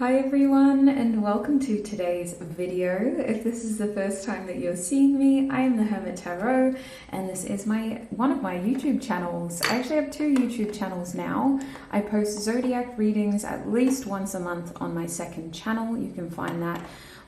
Hi everyone, and welcome to today's video. If this is the first time that you're seeing me, I am the Hermit Tarot, and this is one of my YouTube channels. I actually have two YouTube channels now. I post zodiac readings at least once a month on my second channel. You can find that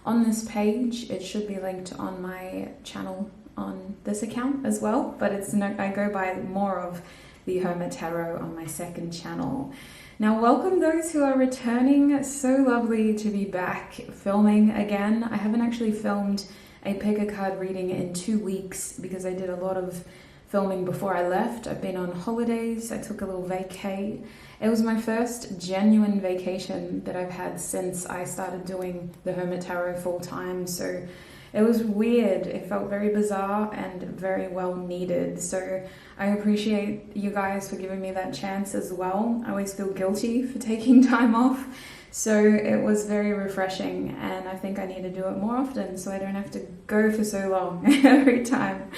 on this page. It should be linked on my channel on this account as well, but I go by more of the Hermit Tarot on my second channel. Now, welcome those who are returning. So lovely to be back filming again. I haven't actually filmed a pick a card reading in 2 weeks because I did a lot of filming before I left. I've been on holidays. I took a little vacay. It was my first genuine vacation that I've had since I started doing the Hermit Tarot full time. So it was weird. It felt very bizarre and very well needed. So I appreciate you guys for giving me that chance as well. I always feel guilty for taking time off. So it was very refreshing, and I think I need to do it more often so I don't have to go for so long every time.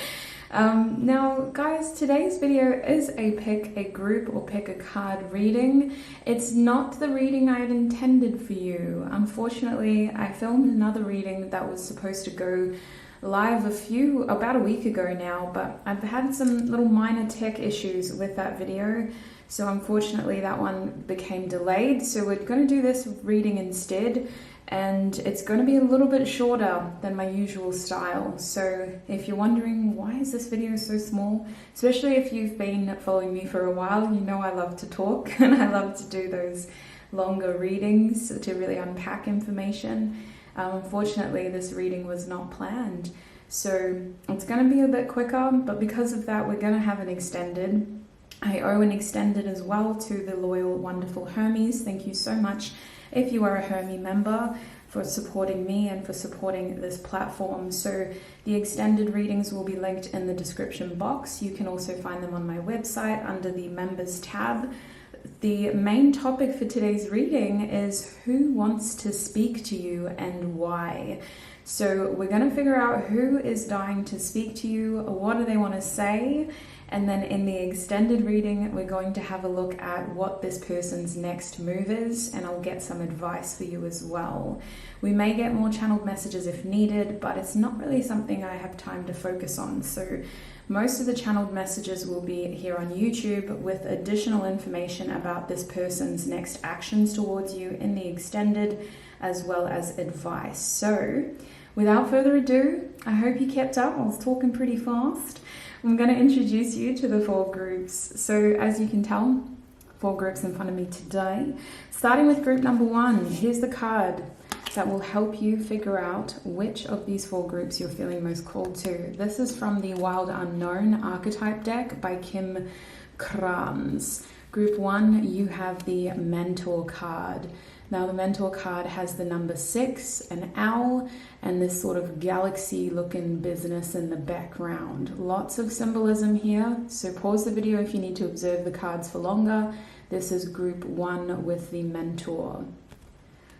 Now guys, today's video is a pick a group or pick a card reading. It's not the reading I had intended for you. Unfortunately, I filmed another reading that was supposed to go live about a week ago now, but I've had some little minor tech issues with that video. So unfortunately that one became delayed. So we're going to do this reading instead. And it's going to be a little bit shorter than my usual style. So if you're wondering why is this video so small, especially if you've been following me for a while, you know I love to talk and I love to do those longer readings to really unpack information. Unfortunately, this reading was not planned. So it's going to be a bit quicker, but because of that, we're going to have an extended. I owe an extended as well to the loyal, wonderful Hermies. Thank you so much if you are a Hermie member for supporting me and for supporting this platform. So the extended readings will be linked in the description box. You can also find them on my website under the members tab. The main topic for today's reading is who wants to speak to you and why. So we're going to figure out who is dying to speak to you, what do they want to say, and then in the extended reading, we're going to have a look at what this person's next move is, and I'll get some advice for you as well. We may get more channeled messages if needed, but it's not really something I have time to focus on. So most of the channeled messages will be here on YouTube with additional information about this person's next actions towards you in the extended, as well as advice. So without further ado, I hope you kept up. I was talking pretty fast. I'm going to introduce you to the 4 groups. So as you can tell, 4 groups in front of me today. Starting with group number 1, here's the card that will help you figure out which of these 4 groups you're feeling most called to. This is from the Wild Unknown Archetype deck by Krans. Group 1, you have the Mentor card. Now the Mentor card has the number 6, an owl, and this sort of galaxy looking business in the background. Lots of symbolism here, so pause the video if you need to observe the cards for longer. This is group 1 with the Mentor.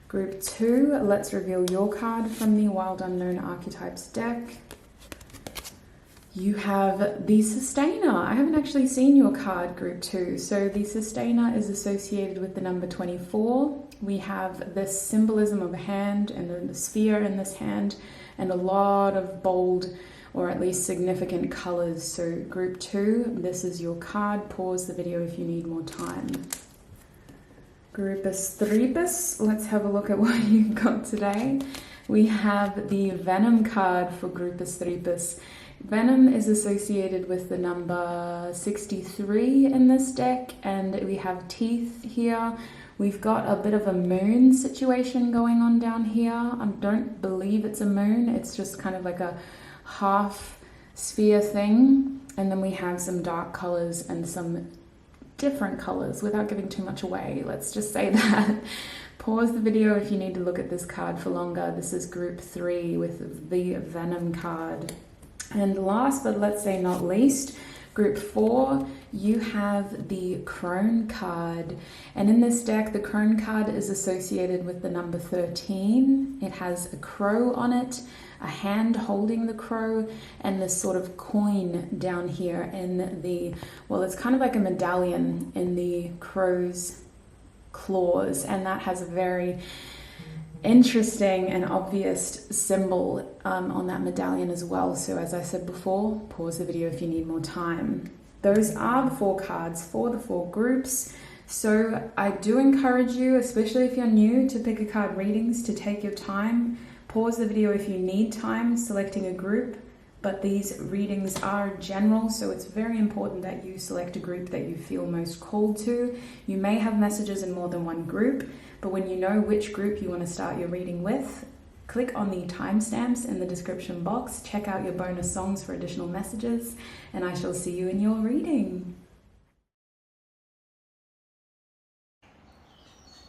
Group 2, let's reveal your card from the Wild Unknown Archetypes deck. You have the Sustainer. I haven't actually seen your card, group 2. So the Sustainer is associated with the number 24. We have this symbolism of a hand and a sphere in this hand and a lot of bold or at least significant colors. So group 2, this is your card. Pause the video if you need more time. Grupus Threepus, let's have a look at what you've got today. We have the Venom card for Grupus Threepus. Venom is associated with the number 63 in this deck, and we have teeth here. We've got a bit of a moon situation going on down here. I don't believe it's a moon, it's just kind of like a half sphere thing. And then we have some dark colors and some different colors without giving too much away. Let's just say that. Pause the video if you need to look at this card for longer. This is group 3 with the Venom card. And last, but let's say not least, group 4, you have the Crone card. And in this deck, the Crone card is associated with the number 13. It has a crow on it, a hand holding the crow, and this sort of coin down here in the, well, it's kind of like a medallion in the crow's claws. And that has a very interesting and obvious symbol on that medallion as well. So as I said before, pause the video if you need more time. Those are the 4 cards for the 4 groups. So I do encourage you, especially if you're new to pick a card readings, to take your time. Pause the video if you need time selecting a group, but these readings are general, so it's very important that you select a group that you feel most called to. You may have messages in more than one group, but when you know which group you want to start your reading with, click on the timestamps in the description box, check out your bonus songs for additional messages, and I shall see you in your reading.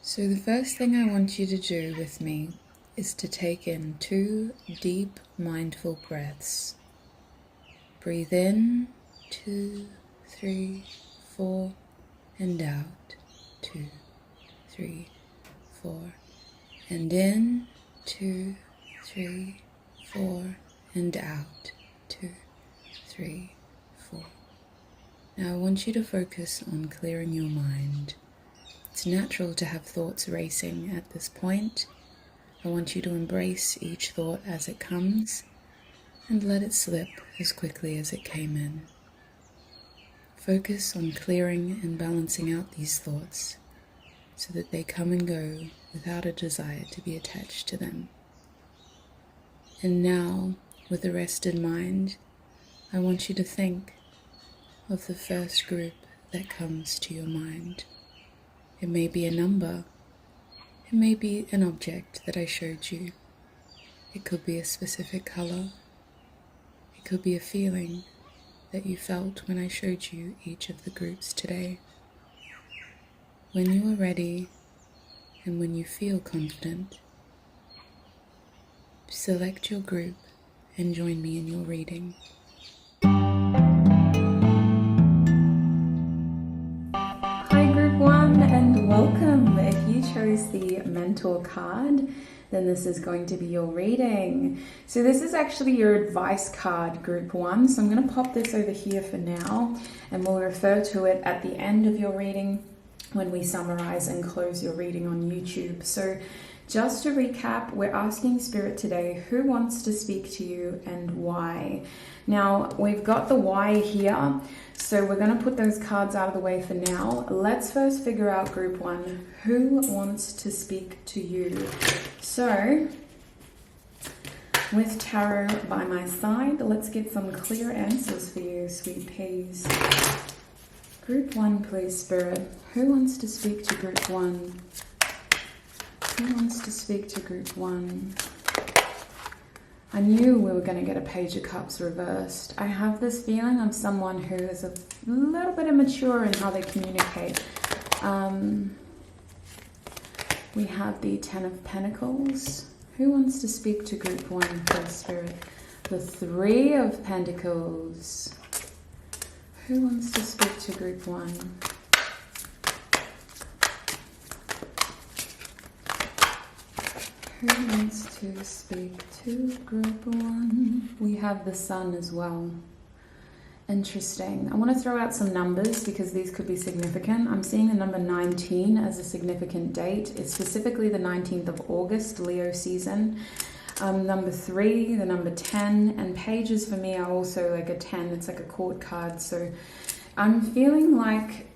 So the first thing I want you to do with me is to take in 2 deep, mindful breaths. Breathe in, 2, 3, 4, and out, 2, 3, 4, and in, 2, 3, 4, and out, 2, 3, 4. Now I want you to focus on clearing your mind. It's natural to have thoughts racing at this point. I want you to embrace each thought as it comes and let it slip as quickly as it came in. Focus on clearing and balancing out these thoughts so that they come and go without a desire to be attached to them. And now, with a rested mind, I want you to think of the first group that comes to your mind. It may be a number, it may be an object that I showed you. It could be a specific color. It could be a feeling that you felt when I showed you each of the groups today. When you are ready and when you feel confident, select your group and join me in your reading. And welcome. If you chose the mentor card, then this is going to be your reading. So this is actually your advice card, group 1. So I'm going to pop this over here for now, and we'll refer to it at the end of your reading when we summarize and close your reading on YouTube. So just to recap, we're asking Spirit today, who wants to speak to you and why? Now, we've got the why here, so we're going to put those cards out of the way for now. Let's first figure out group 1, who wants to speak to you? So, with tarot by my side, let's get some clear answers for you, sweet peas. Group 1, please, Spirit. Who wants to speak to group 1? Who wants to speak to group 1? I knew we were going to get a Page of Cups reversed. I have this feeling I'm someone who is a little bit immature in how they communicate. We have the 10 of Pentacles. Who wants to speak to group 1, please, Spirit? The 3 of Pentacles. Who wants to speak to group 1? Who wants to speak to group 1? We have the Sun as well. Interesting. I want to throw out some numbers because these could be significant. I'm seeing the number 19 as a significant date. It's specifically the 19th of August, Leo season. Number 3, the number 10, and pages for me are also like a 10. It's like a court card. So I'm feeling like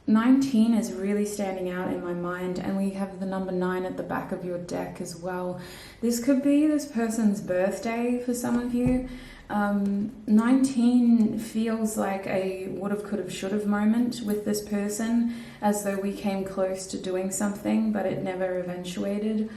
19 is really standing out in my mind, and we have the number 9 at the back of your deck as well. This could be this person's birthday for some of you. 19 feels like a would've, could've, should've moment with this person, as though we came close to doing something, but it never eventuated.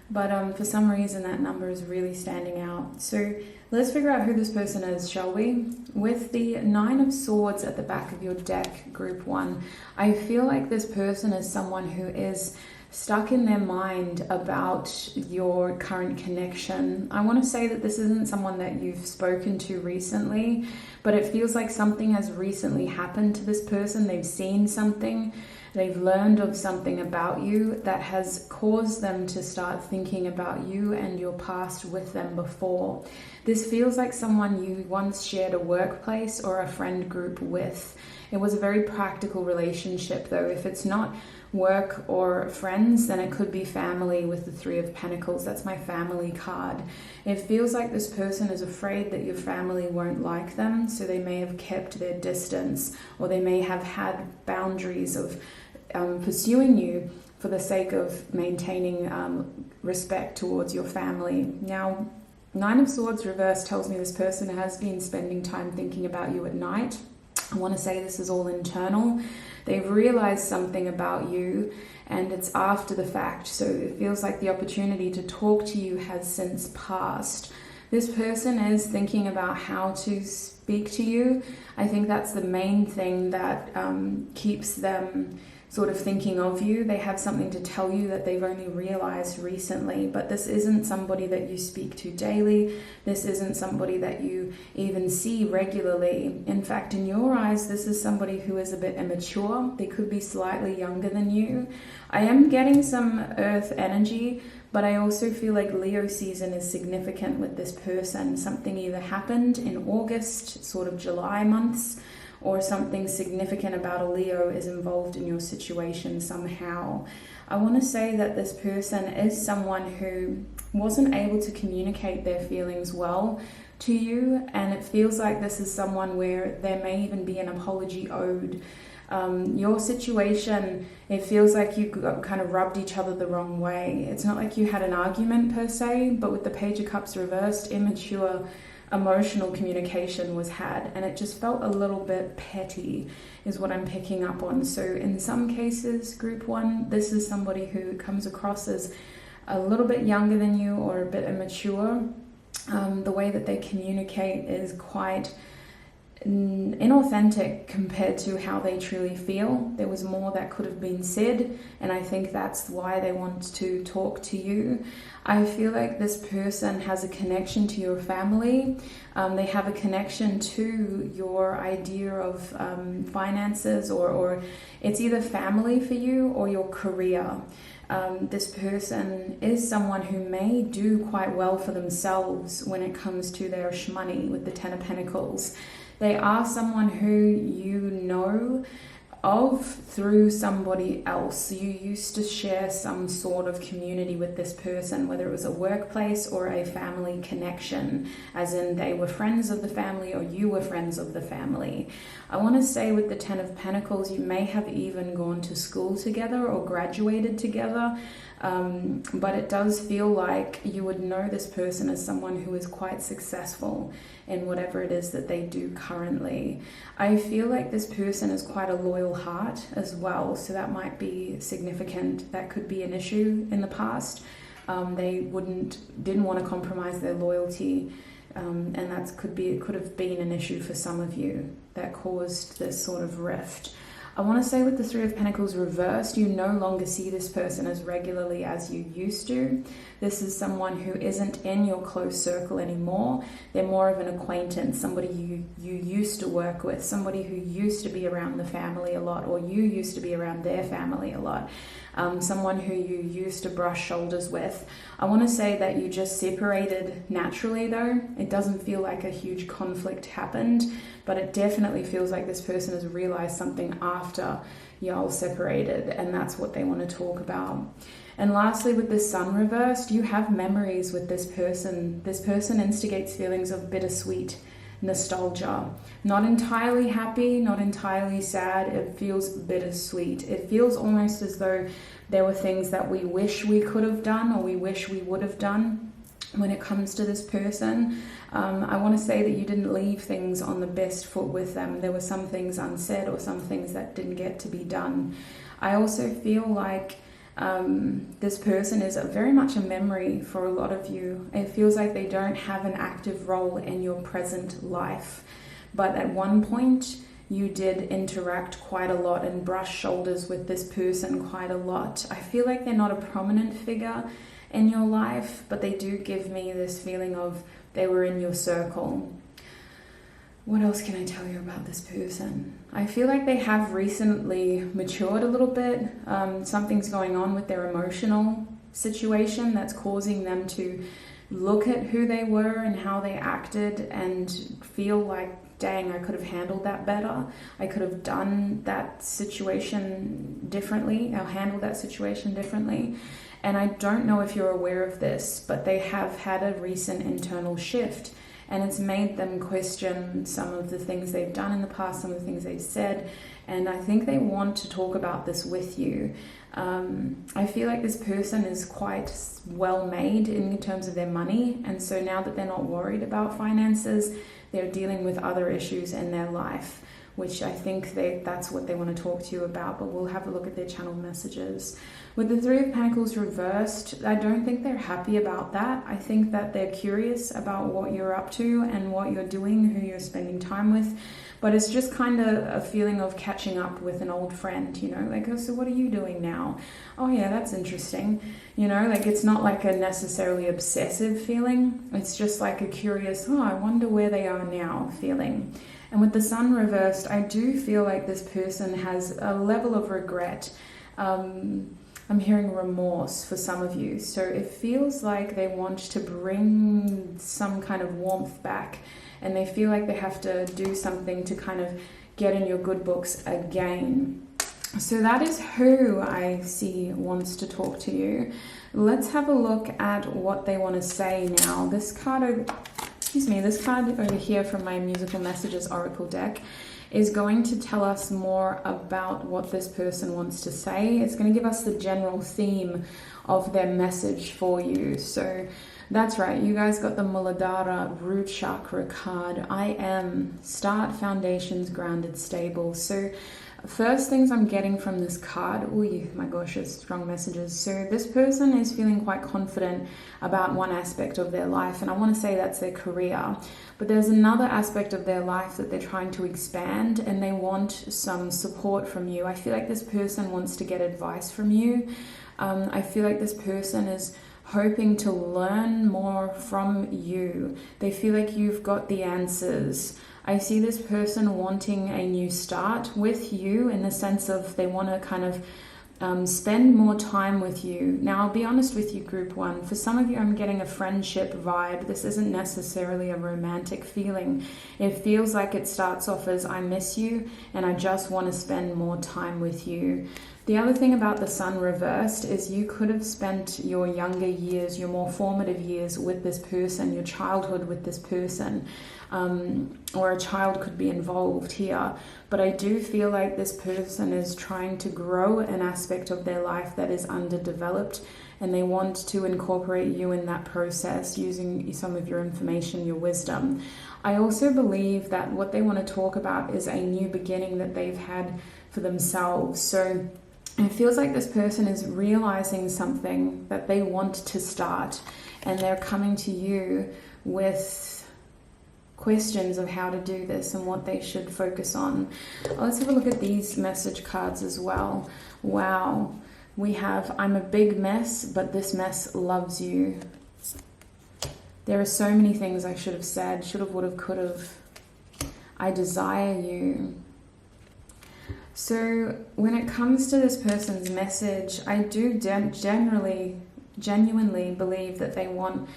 But for some reason that number is really standing out. So let's figure out who this person is, shall we? With the 9 of Swords at the back of your deck, group 1, I feel like this person is someone who is stuck in their mind about your current connection. I want to say that this isn't someone that you've spoken to recently, but it feels like something has recently happened to this person. They've seen something. They've learned of something about you that has caused them to start thinking about you and your past with them before. This feels like someone you once shared a workplace or a friend group with. It was a very practical relationship though. If it's not work or friends, then it could be family with the Three of Pentacles. That's my family card. It feels like this person is afraid that your family won't like them, so they may have kept their distance, or they may have had boundaries of pursuing you for the sake of maintaining respect towards your family. Now, Nine of Swords reversed tells me this person has been spending time thinking about you at night. I want to say this is all internal. They've realized something about you, and it's after the fact. So it feels like the opportunity to talk to you has since passed. This person is thinking about how to speak to you. I think that's the main thing that keeps them sort of thinking of you. They have something to tell you that they've only realized recently, but this isn't somebody that you speak to daily. This isn't somebody that you even see regularly. In fact, in your eyes, this is somebody who is a bit immature. They could be slightly younger than you. I am getting some earth energy, but I also feel like Leo season is significant with this person. Something either happened in August, sort of July months, or something significant about a Leo is involved in your situation somehow. I want to say that this person is someone who wasn't able to communicate their feelings well to you, and it feels like this is someone where there may even be an apology owed. Your situation, it feels like you kind of rubbed each other the wrong way. It's not like you had an argument per se, but with the Page of Cups reversed, immature emotional communication was had, and it just felt a little bit petty is what I'm picking up on. So in some cases, group one, this is somebody who comes across as a little bit younger than you or a bit immature. The way that they communicate is quite inauthentic compared to how they truly feel. There was more that could have been said, and I think that's why they want to talk to you. I feel like this person has a connection to your family. They have a connection to your idea of finances, or it's either family for you or your career. This person is someone who may do quite well for themselves when it comes to their shmoney with the Ten of Pentacles. They are someone who you know of through somebody else. You used to share some sort of community with this person, whether it was a workplace or a family connection, as in they were friends of the family or you were friends of the family. I want to say with the Ten of Pentacles, you may have even gone to school together or graduated together. But it does feel like you would know this person as someone who is quite successful in whatever it is that they do currently. I feel like this person is quite a loyal heart as well, so that might be significant. That could be an issue in the past. They didn't want to compromise their loyalty, and it could have been an issue for some of you that caused this sort of rift. I want to say with the Three of Pentacles reversed, you no longer see this person as regularly as you used to. This is someone who isn't in your close circle anymore. They're more of an acquaintance, somebody you used to work with, somebody who used to be around the family a lot, or you used to be around their family a lot. Someone who you used to brush shoulders with. I want to say that you just separated naturally though. It doesn't feel like a huge conflict happened, but it definitely feels like this person has realized something after y'all separated, and that's what they want to talk about. And lastly, with the Sun reversed, you have memories with this person. This person instigates feelings of bittersweet nostalgia. Not entirely happy, not entirely sad. It feels bittersweet. It feels almost as though there were things that we wish we could have done, or we wish we would have done when it comes to this person. I want to say that you didn't leave things on the best foot with them. There were some things unsaid or some things that didn't get to be done. I also feel like this person is very much a memory for a lot of you. It feels like they don't have an active role in your present life, but at one point you did interact quite a lot and brush shoulders with this person quite a lot. I feel like they're not a prominent figure in your life, but they do give me this feeling of they were in your circle. What else can I tell you about this person? I feel like they have recently matured a little bit. Something's going on with their emotional situation that's causing them to look at who they were and how they acted and feel like dang, I could have handled that better. I could have done that situation differently, or handled that situation differently. And I don't know if you're aware of this, but they have had a recent internal shift, and it's made them question some of the things they've done in the past, some of the things they've said, and I think they want to talk about this with you. I feel like this person is quite well made in terms of their money, and so now that they're not worried about finances, they're dealing with other issues in their life, which I think that's what they want to talk to you about, but we'll have a look at their channel messages. With the Three of Pentacles reversed, I don't think they're happy about that. I think that they're curious about what you're up to and what you're doing, who you're spending time with, but it's just kind of a feeling of catching up with an old friend, you know, like, oh, so what are you doing now? Oh yeah, that's interesting. You know, like, it's not like a necessarily obsessive feeling. It's just like a curious, oh, I wonder where they are now feeling. And with the Sun reversed, I do feel like this person has a level of regret. I'm hearing remorse for some of you. So it feels like they want to bring some kind of warmth back, and they feel like they have to do something to kind of get in your good books again. So that is who I see wants to talk to you. Let's have a look at what they want to say now. This card over here from my Musical Messages Oracle deck is going to tell us more about what this person wants to say. It's going to give us the general theme of their message for you. So that's right, you guys got the Muladhara root chakra card. I am, start, foundations, grounded, stable. So first things I'm getting from this card, oh my gosh, it's strong messages. So this person is feeling quite confident about one aspect of their life, and I want to say that's their career. But there's another aspect of their life that they're trying to expand, and they want some support from you. I feel like this person wants to get advice from you. I feel like this person is hoping to learn more from you. They feel like you've got the answers. I see this person wanting a new start with you, in the sense of they want to kind of spend more time with you. Now, I'll be honest with you, group one. For some of you, I'm getting a friendship vibe. This isn't necessarily a romantic feeling. It feels like it starts off as, I miss you and I just want to spend more time with you. The other thing about the Sun reversed is you could have spent your younger years, your more formative years with this person, your childhood with this person, or a child could be involved here. But I do feel like this person is trying to grow an aspect of their life that is underdeveloped, and they want to incorporate you in that process using some of your information, your wisdom. I also believe that what they want to talk about is a new beginning that they've had for themselves. So it feels like this person is realizing something that they want to start, and they're coming to you with questions of how to do this and what they should focus on. Let's have a look at these message cards as well. Wow. We have, I'm a big mess, but this mess loves you. There are so many things I should have said, should have, would have, could have. I desire you. So when it comes to this person's message, I do genuinely believe that they want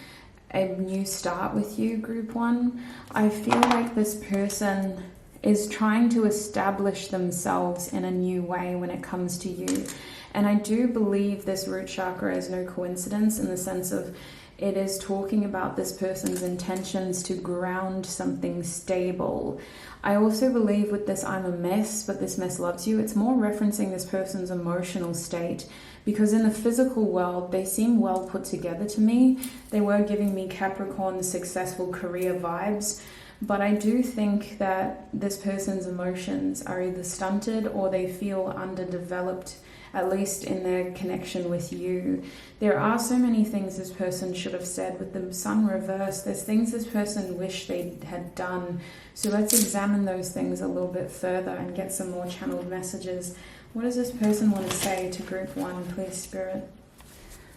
a new start with you, group one. I feel like this person is trying to establish themselves in a new way when it comes to you. And I do believe this root chakra is no coincidence, in the sense of it is talking about this person's intentions to ground something stable. I also believe with this, I'm a mess, but this mess loves you, it's more referencing this person's emotional state, because in the physical world, they seem well put together to me. They were giving me Capricorn successful career vibes, but I do think that this person's emotions are either stunted or they feel underdeveloped, at least in their connection with you. There are so many things this person should have said. With the Sun reversed, there's things this person wished they had done. So let's examine those things a little bit further and get some more channeled messages. What does this person want to say to group one, please, Spirit?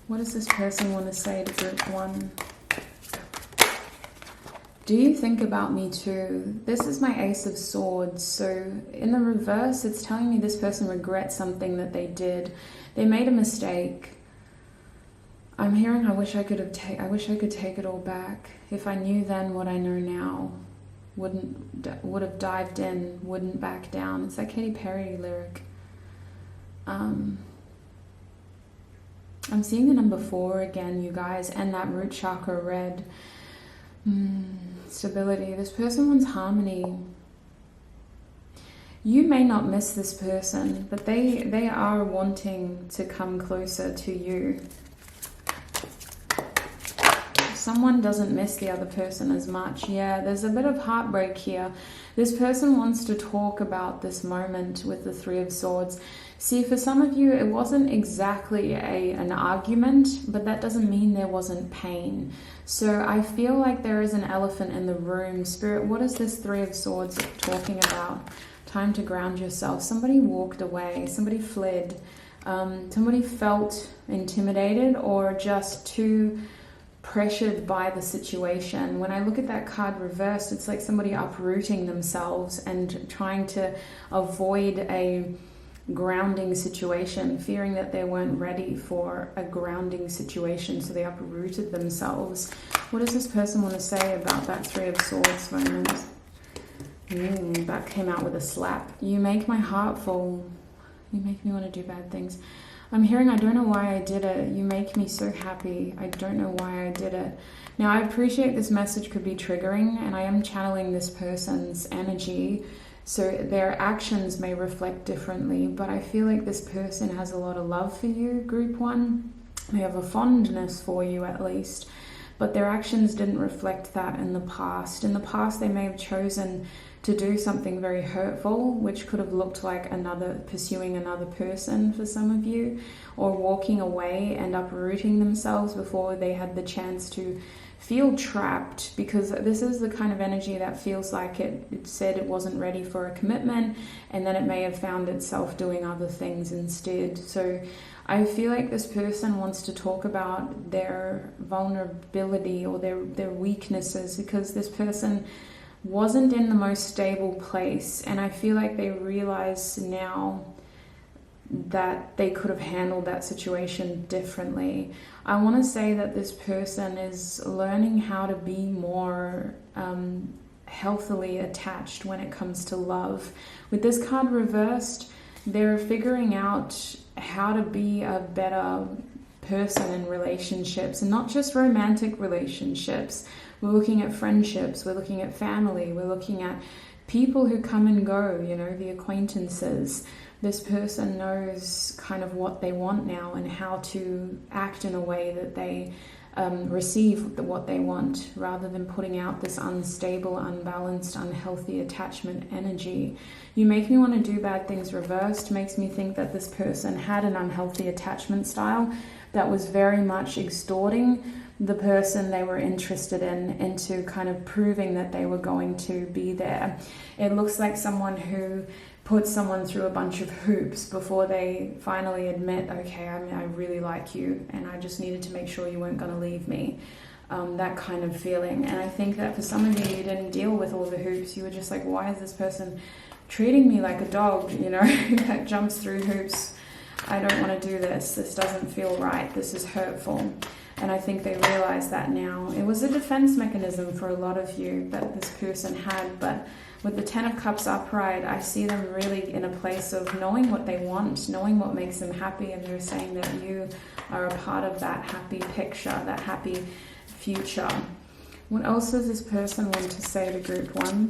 What does this person want to say to group one? Do you think about me too? This is my Ace of Swords. So in the reverse, it's telling me this person regrets something that they did. They made a mistake. I'm hearing, I wish I could take it all back. If I knew then what I know now. would have dived in, wouldn't back down. It's that Katy Perry lyric. I'm seeing the number 4 again, you guys, and that root chakra red. Stability. This person wants harmony. You may not miss this person, but they are wanting to come closer to you. Someone doesn't miss the other person as much. Yeah, there's a bit of heartbreak here. This person wants to talk about this moment with the 3 of Swords. See, for some of you, it wasn't exactly an argument, but that doesn't mean there wasn't pain. So I feel like there is an elephant in the room. Spirit, what is this 3 of Swords talking about? Time to ground yourself. Somebody walked away. Somebody fled. Somebody felt intimidated or just too pressured by the situation. When I look at that card reversed, it's like somebody uprooting themselves and trying to avoid a grounding situation, fearing that they weren't ready for a grounding situation, so they uprooted themselves. What does this person want to say about that 3 of Swords moment? That came out with a slap. You make my heart full. You make me want to do bad things. I'm hearing, I don't know why I did it. You make me so happy. I don't know why I did it. Now, I appreciate this message could be triggering, and I am channeling this person's energy, so their actions may reflect differently, but I feel like this person has a lot of love for you, Group 1. They have a fondness for you, at least, but their actions didn't reflect that in the past. In the past, they may have chosen to do something very hurtful, which could have looked like pursuing another person for some of you, or walking away and uprooting themselves before they had the chance to feel trapped, because this is the kind of energy that feels like it said it wasn't ready for a commitment, and then it may have found itself doing other things instead. So I feel like this person wants to talk about their vulnerability or their weaknesses, because this person wasn't in the most stable place, and I feel like they realize now that they could have handled that situation differently. I want to say that this person is learning how to be more healthily attached when it comes to love. With this card reversed, they're figuring out how to be a better person in relationships, and not just romantic relationships. We're looking at friendships, we're looking at family, we're looking at people who come and go, you know, the acquaintances. This person knows kind of what they want now and how to act in a way that they receive what they want, rather than putting out this unstable, unbalanced, unhealthy attachment energy. You make me want to do bad things reversed makes me think that this person had an unhealthy attachment style that was very much extorting the person they were interested in into kind of proving that they were going to be there. It looks like someone who put someone through a bunch of hoops before they finally admit, okay, I really like you, and I just needed to make sure you weren't going to leave me. That kind of feeling. And I think that for some of you, you didn't deal with all the hoops. You were just like, why is this person treating me like a dog, you know, that jumps through hoops? I don't want to do this. This doesn't feel right. This is hurtful. And I think they realize that now. It was a defense mechanism for a lot of you that this person had, but with the 10 of Cups upright, I see them really in a place of knowing what they want, knowing what makes them happy, and they're saying that you are a part of that happy picture, that happy future. What else does this person want to say to Group 1?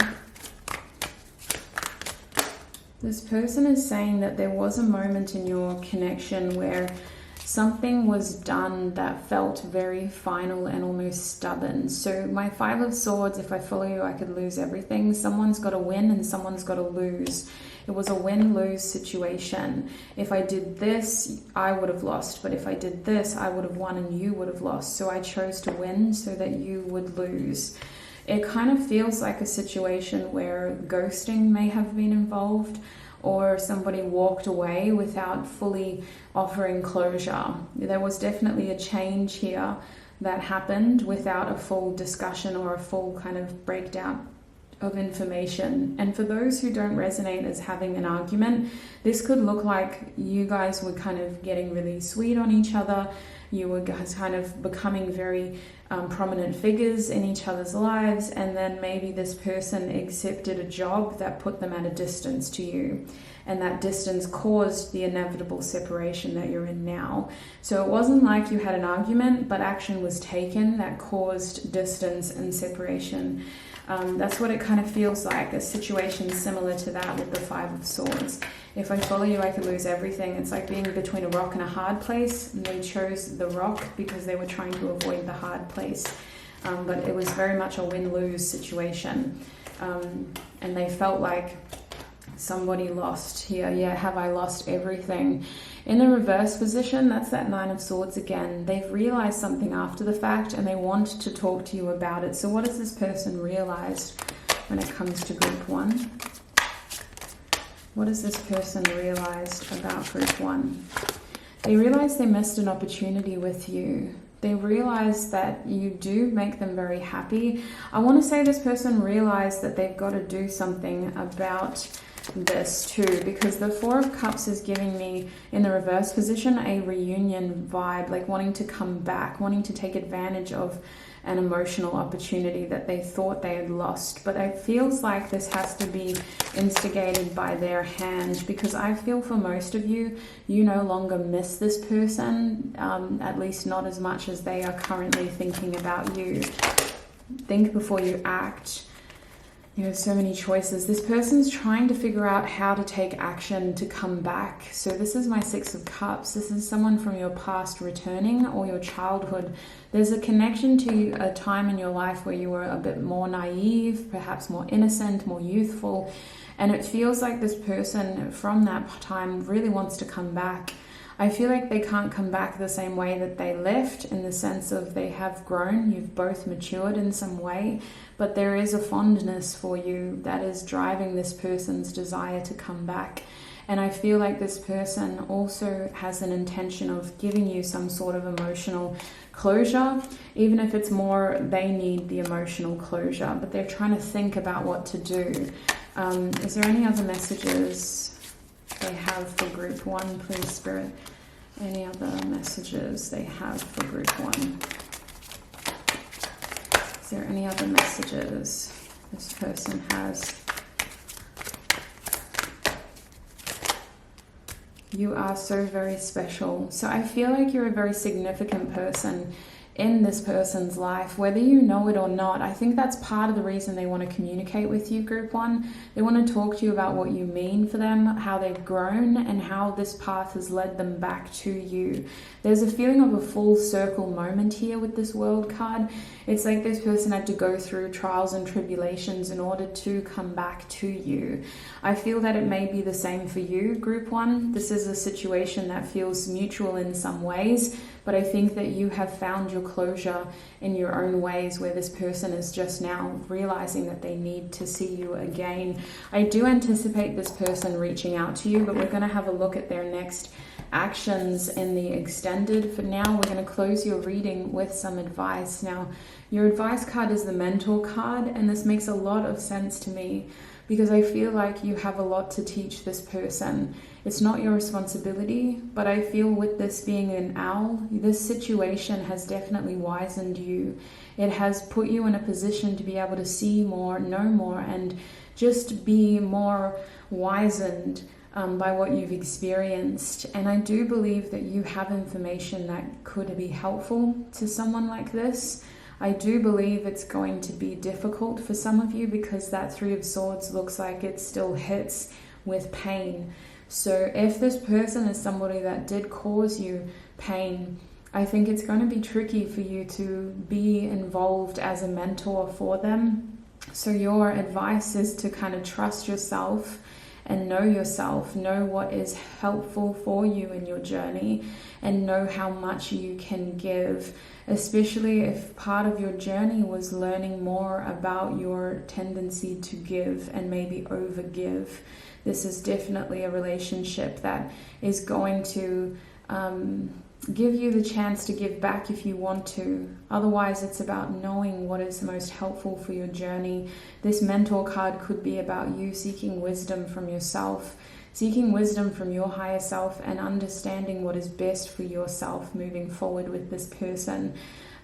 This person is saying that there was a moment in your connection where something was done that felt very final and almost stubborn. So my 5 of Swords, if I follow you, I could lose everything. Someone's got to win and someone's got to lose. It was a win-lose situation. If I did this, I would have lost. But if I did this, I would have won and you would have lost. So I chose to win so that you would lose. It kind of feels like a situation where ghosting may have been involved, or somebody walked away without fully offering closure. There was definitely a change here that happened without a full discussion or a full kind of breakdown of information. And for those who don't resonate as having an argument, this could look like you guys were kind of getting really sweet on each other, you were kind of becoming very prominent figures in each other's lives, and then maybe this person accepted a job that put them at a distance to you, and that distance caused the inevitable separation that you're in now. So it wasn't like you had an argument, but action was taken that caused distance and separation. That's what it kind of feels like, a situation similar to that with the Five of Swords. If I follow you, I could lose everything. It's like being between a rock and a hard place, and they chose the rock because they were trying to avoid the hard place. But it was very much a win-lose situation. And they felt like somebody lost here. Yeah, have I lost everything? In the reverse position, that's that Nine of Swords again. They've realized something after the fact and they want to talk to you about it. So what has this person realized when it comes to group one? What has this person realized about group one? They realize they missed an opportunity with you. They realize that you do make them very happy. I want to say this person realized that they've got to do something about this too, because the Four of Cups is giving me, in the reverse position, a reunion vibe, like wanting to come back, wanting to take advantage of an emotional opportunity that they thought they had lost. But it feels like this has to be instigated by their hand, because I feel for most of you, you no longer miss this person, at least not as much as they are currently thinking about you. Think before you act. You have so many choices. This person's trying to figure out how to take action to come back. So this is my Six of Cups. This is someone from your past returning, or your childhood. There's a connection to a time in your life where you were a bit more naive, perhaps more innocent, more youthful. And it feels like this person from that time really wants to come back. I feel like they can't come back the same way that they left, in the sense of they have grown, you've both matured in some way, but there is a fondness for you that is driving this person's desire to come back. And I feel like this person also has an intention of giving you some sort of emotional closure, even if it's more they need the emotional closure, but they're trying to think about what to do. Is there any other messages they have for group one, please, Spirit? Any other messages they have for group one? Is there any other messages this person has? You are so very special. So I feel like you're a very significant person in this person's life, whether you know it or not. I think that's part of the reason they want to communicate with you, group one. They want to talk to you about what you mean for them, how they've grown, and how this path has led them back to you. There's a feeling of a full circle moment here with this World card. It's like this person had to go through trials and tribulations in order to come back to you. I feel that it may be the same for you, group one. This is a situation that feels mutual in some ways, but I think that you have found your closure in your own ways, where this person is just now realizing that they need to see you again. I do anticipate this person reaching out to you, but we're going to have a look at their next actions in the extended. For now, we're going to close your reading with some advice. Now, your advice card is the Mentor card, and this makes a lot of sense to me, because I feel like you have a lot to teach this person. It's not your responsibility, but I feel with this being an owl, this situation has definitely wizened you. It has put you in a position to be able to see more, know more, and just be more wizened by what you've experienced. And I do believe that you have information that could be helpful to someone like this. I do believe it's going to be difficult for some of you, because that Three of Swords looks like it still hits with pain. So if this person is somebody that did cause you pain, I think it's going to be tricky for you to be involved as a mentor for them. So your advice is to kind of trust yourself and know yourself, know what is helpful for you in your journey, and know how much you can give, especially if part of your journey was learning more about your tendency to give and maybe overgive. This is definitely a relationship that is going to give you the chance to give back if you want to. Otherwise, it's about knowing what is most helpful for your journey. This Mentor card could be about you seeking wisdom from yourself, seeking wisdom from your higher self and understanding what is best for yourself moving forward with this person.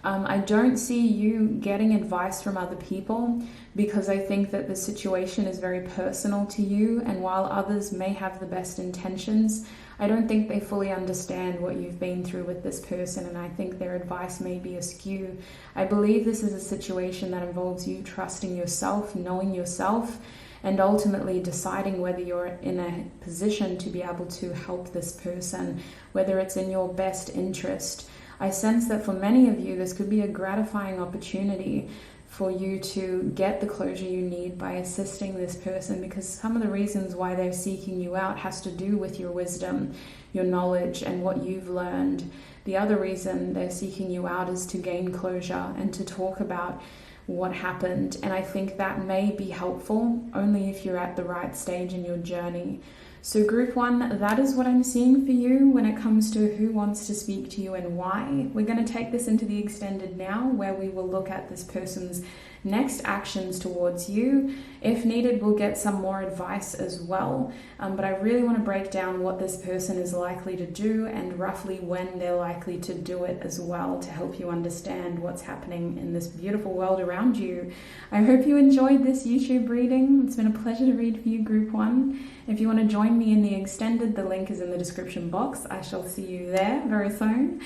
I don't see you getting advice from other people, because I think that the situation is very personal to you, and while others may have the best intentions, I don't think they fully understand what you've been through with this person, and I think their advice may be askew. I believe this is a situation that involves you trusting yourself, knowing yourself, and ultimately deciding whether you're in a position to be able to help this person, whether it's in your best interest. I sense that for many of you, this could be a gratifying opportunity for you to get the closure you need by assisting this person, because some of the reasons why they're seeking you out has to do with your wisdom, your knowledge, and what you've learned. The other reason they're seeking you out is to gain closure and to talk about what happened. And I think that may be helpful only if you're at the right stage in your journey. So group 1, that is what I'm seeing for you when it comes to who wants to speak to you and why. We're going to take this into the extended now, where we will look at this person's next actions towards you. If needed, we'll get some more advice as well. But I really want to break down what this person is likely to do and roughly when they're likely to do it as well, to help you understand what's happening in this beautiful world around you. I hope you enjoyed this YouTube reading. It's been a pleasure to read for you, group 1. If you want to join me in the extended, the link is in the description box. I shall see you there very soon.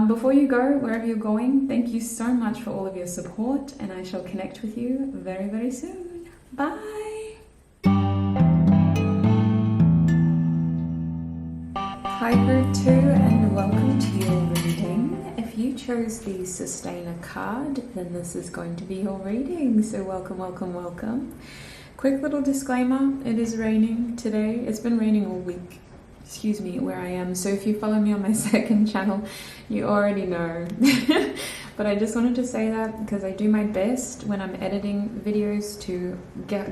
Before you go, wherever you're going, thank you so much for all of your support, and I shall connect with you very, very soon. Bye! Hi group 2, and welcome to your reading. If you chose the Sustainer card, then this is going to be your reading. So welcome, welcome, welcome. Quick little disclaimer, it is raining today. It's been raining all week, where I am. So if you follow me on my second channel, you already know. But I just wanted to say that because I do my best when I'm editing videos to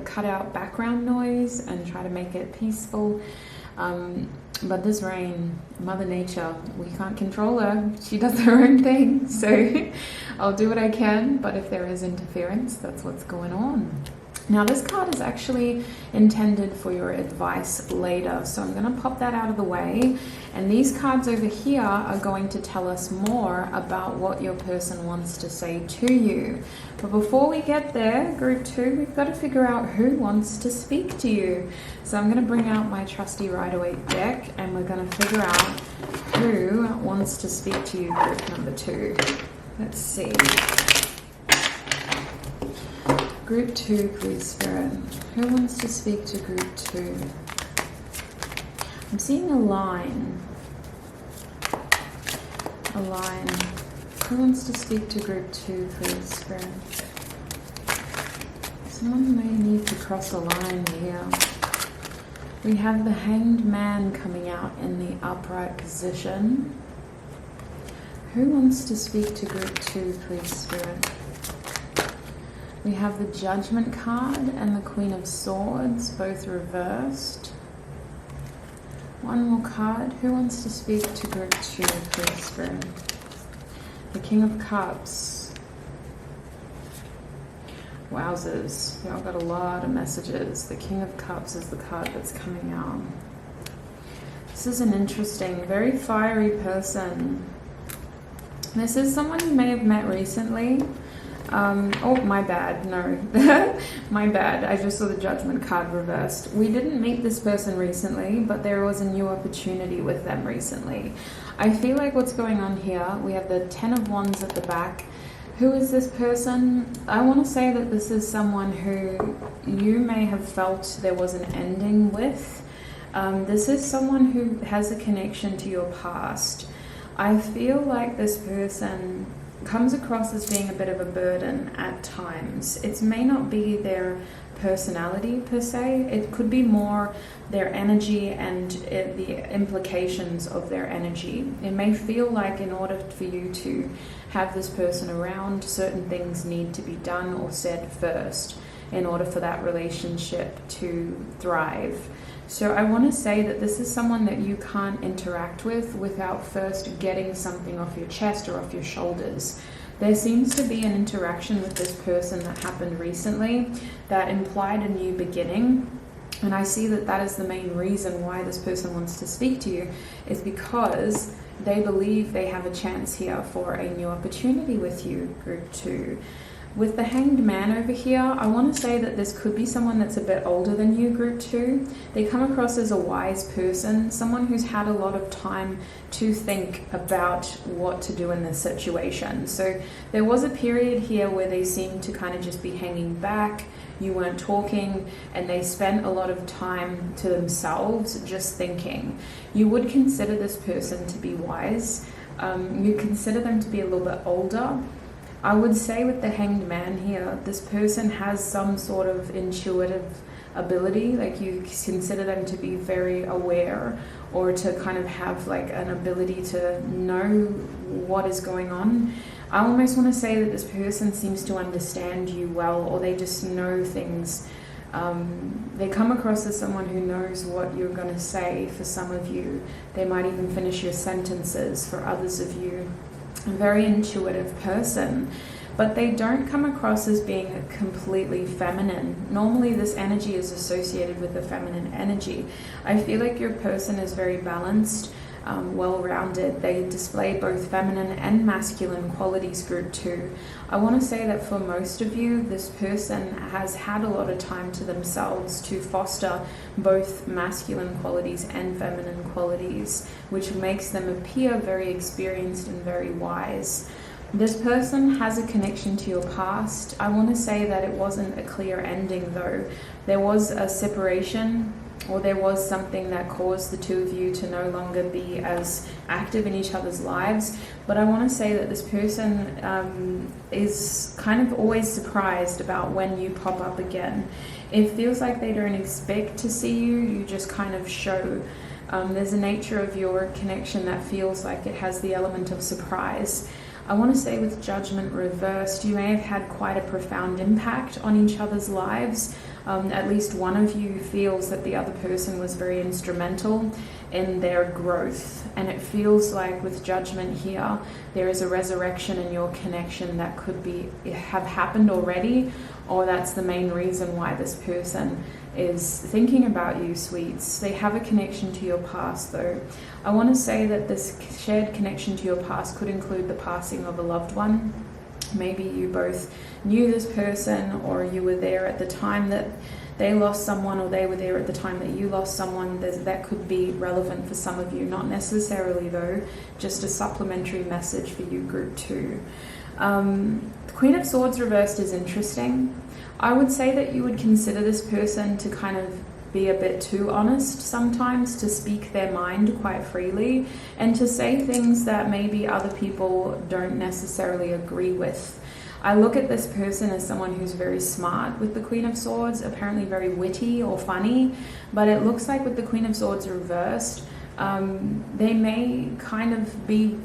cut out background noise and try to make it peaceful. But this rain, Mother Nature, we can't control her. She does her own thing. So I'll do what I can, but if there is interference, that's what's going on. Now this card is actually intended for your advice later, so I'm going to pop that out of the way, and these cards over here are going to tell us more about what your person wants to say to you. But before we get there, group 2, we've got to figure out who wants to speak to you. So I'm going to bring out my trusty Rider-Waite deck, and we're going to figure out who wants to speak to you, group number 2. Let's see. Group 2, please, Spirit. Who wants to speak to group 2? I'm seeing a line. A line. Who wants to speak to group 2, please, Spirit? Someone may need to cross a line here. We have the Hanged Man coming out in the upright position. Who wants to speak to group 2, please, Spirit? We have the Judgment card and the Queen of Swords, both reversed. One more card. Who wants to speak to group 2, please, Spirit? The King of Cups. Wowzers. Y'all got a lot of messages. The King of Cups is the card that's coming out. This is an interesting, very fiery person. This is someone you may have met recently. Oh, my bad. No, my bad. I just saw the Judgment card reversed. We didn't meet this person recently, but there was a new opportunity with them recently. I feel like what's going on here, we have the 10 of Wands at the back. Who is this person? I want to say that this is someone who you may have felt there was an ending with. This is someone who has a connection to your past. I feel like this person comes across as being a bit of a burden at times. It may not be their personality per se, it could be more their energy and the implications of their energy. It may feel like in order for you to have this person around, certain things need to be done or said first in order for that relationship to thrive. So I want to say that this is someone that you can't interact with without first getting something off your chest or off your shoulders. There seems to be an interaction with this person that happened recently that implied a new beginning. And I see that that is the main reason why this person wants to speak to you, is because they believe they have a chance here for a new opportunity with you, group 2. With the Hanged Man over here, I want to say that this could be someone that's a bit older than you, group 2. They come across as a wise person, someone who's had a lot of time to think about what to do in this situation. So there was a period here where they seemed to kind of just be hanging back, you weren't talking, and they spent a lot of time to themselves just thinking. You would consider this person to be wise. You consider them to be a little bit older. I would say with the Hanged Man here, this person has some sort of intuitive ability, like you consider them to be very aware, or to kind of have like an ability to know what is going on. I almost want to say that this person seems to understand you well, or they just know things. They come across as someone who knows what you're going to say. For some of you, they might even finish your sentences. For others of you, a very intuitive person, but they don't come across as being completely feminine. Normally this energy is associated with the feminine energy. I feel like your person is very balanced, well-rounded. They display both feminine and masculine qualities, group 2. I want to say that for most of you, this person has had a lot of time to themselves to foster both masculine qualities and feminine qualities, which makes them appear very experienced and very wise. This person has a connection to your past. I want to say that it wasn't a clear ending though. There was a separation, or there was something that caused the two of you to no longer be as active in each other's lives. But I want to say that this person is kind of always surprised about when you pop up again. It feels like they don't expect to see you, you just kind of show. There's a nature of your connection that feels like it has the element of surprise. I want to say with Judgment reversed, you may have had quite a profound impact on each other's lives. At least one of you feels that the other person was very instrumental in their growth. And it feels like with Judgment here, there is a resurrection in your connection that could have happened already, or that's the main reason why this person is thinking about you, sweets. They have a connection to your past though. I want to say that this shared connection to your past could include the passing of a loved one. Maybe you both knew this person, or you were there at the time that they lost someone, or they were there at the time that you lost someone. That could be relevant for some of you, not necessarily though, just a supplementary message for you, group 2. The Queen of Swords reversed is interesting. I would say that you would consider this person to kind of be a bit too honest sometimes, to speak their mind quite freely, and to say things that maybe other people don't necessarily agree with. I look at this person as someone who's very smart with the Queen of Swords, apparently very witty or funny, but it looks like with the Queen of Swords reversed, they may kind of be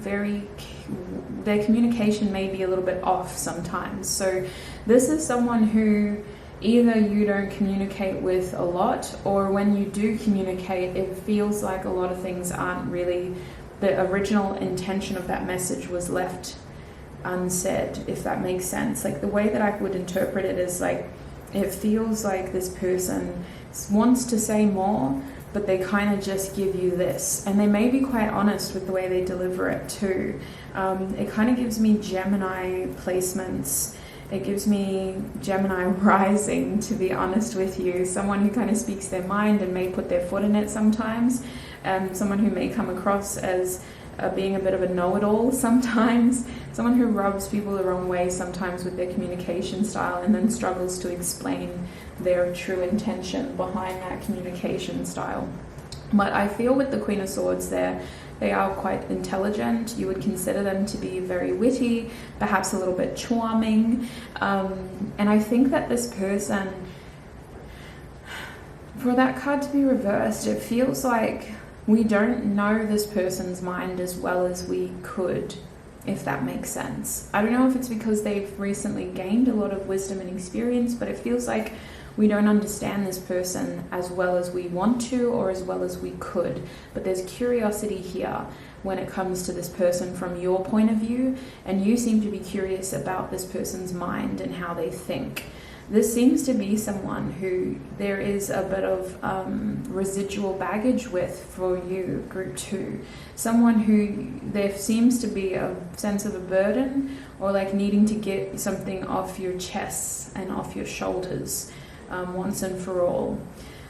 their communication may be a little bit off sometimes. So this is someone who either you don't communicate with a lot, or when you do communicate, it feels like a lot of things aren't really, the original intention of that message was left unsaid, if that makes sense. Like the way that I would interpret it is like, it feels like this person wants to say more, but they kind of just give you this, and they may be quite honest with the way they deliver it too. It kind of gives me Gemini placements. It gives me Gemini rising, to be honest with you. Someone who kind of speaks their mind and may put their foot in it sometimes. Someone who may come across as being a bit of a know-it-all sometimes. Someone who rubs people the wrong way sometimes with their communication style, and then struggles to explain their true intention behind that communication style. But I feel with the Queen of Swords there, they are quite intelligent. You would consider them to be very witty, perhaps a little bit charming. And I think that this person, for that card to be reversed, it feels like we don't know this person's mind as well as we could, if that makes sense. I don't know if it's because they've recently gained a lot of wisdom and experience, but it feels like we don't understand this person as well as we want to, or as well as we could. But there's curiosity here when it comes to this person from your point of view, and you seem to be curious about this person's mind and how they think. this seems to be someone who there is a bit of residual baggage with for you, group 2. Someone who there seems to be a sense of a burden, or like needing to get something off your chest and off your shoulders once and for all.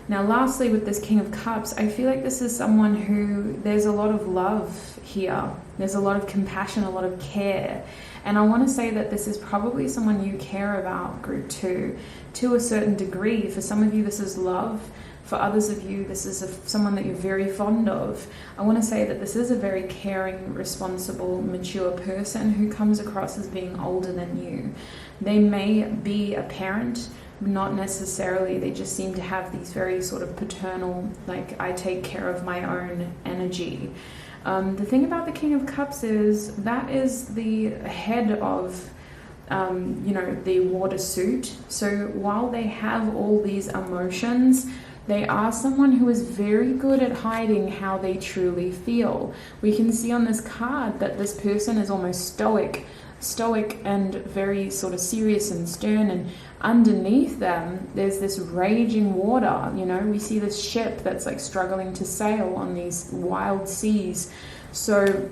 Now lastly, with this King of Cups, I feel like this is someone who there's a lot of love here. There's a lot of compassion, a lot of care. And I want to say that this is probably someone you care about, group 2, to a certain degree. For some of you, this is love. For others of you, this is someone that you're very fond of. I want to say that this is a very caring, responsible, mature person who comes across as being older than you. They may be a parent, not necessarily. They just seem to have these very sort of paternal, like, I take care of my own energy. The thing about the King of Cups is that is the head of the water suit. So while they have all these emotions, they are someone who is very good at hiding how they truly feel. We can see on this card that this person is almost stoic and very sort of serious and stern, and underneath them there's this raging water. We see this ship that's like struggling to sail on these wild seas. So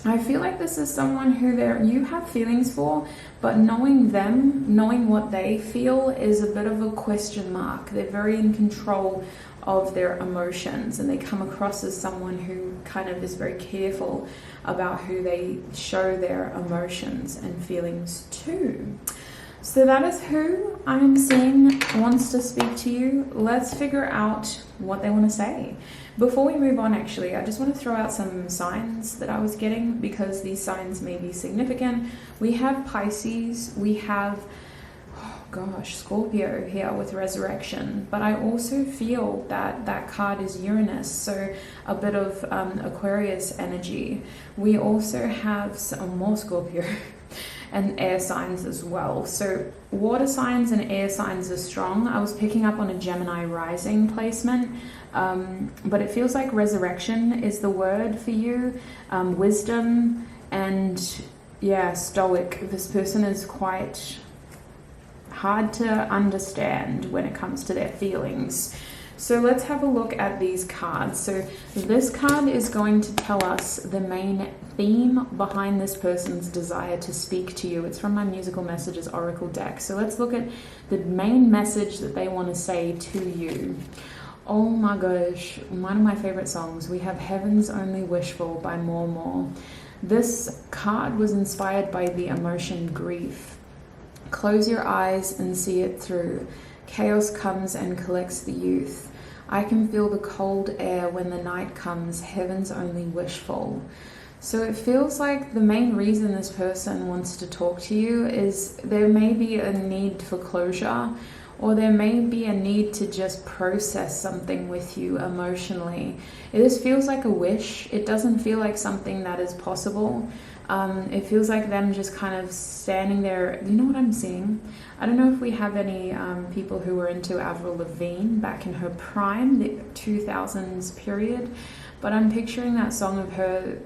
I feel like this is someone who you have feelings for, but knowing them, knowing what they feel, is a bit of a question mark. They're very in control of their emotions, and they come across as someone who kind of is very careful about who they show their emotions and feelings to. So that is who I'm seeing wants to speak to you. Let's figure out what they want to say. Before we move on, actually, I just want to throw out some signs that I was getting, because these signs may be significant. We have Pisces, we have, Scorpio here with resurrection, but I also feel that that card is Uranus, so a bit of Aquarius energy. We also have some more Scorpio and air signs as well. So water signs and air signs are strong. I was picking up on a Gemini rising placement, but it feels like resurrection is the word for you, wisdom, and stoic. This person is quite hard to understand when it comes to their feelings. So let's have a look at these cards. So this card is going to tell us the main theme behind this person's desire to speak to you. It's from my Musical Messages Oracle deck. So let's look at the main message that they want to say to you. Oh my gosh, one of my favorite songs. We have Heaven's Only Wishful by More. This card was inspired by the emotion grief. Close your eyes and see it through. Chaos comes and collects the youth. I can feel the cold air when the night comes, heaven's only wishful. So it feels like the main reason this person wants to talk to you is there may be a need for closure, or there may be a need to just process something with you emotionally. It just feels like a wish. It doesn't feel like something that is possible. It feels like them just kind of standing there. You know what I'm seeing? I don't know if we have any people who were into Avril Lavigne back in her prime, the 2000s period, but I'm picturing that song of her,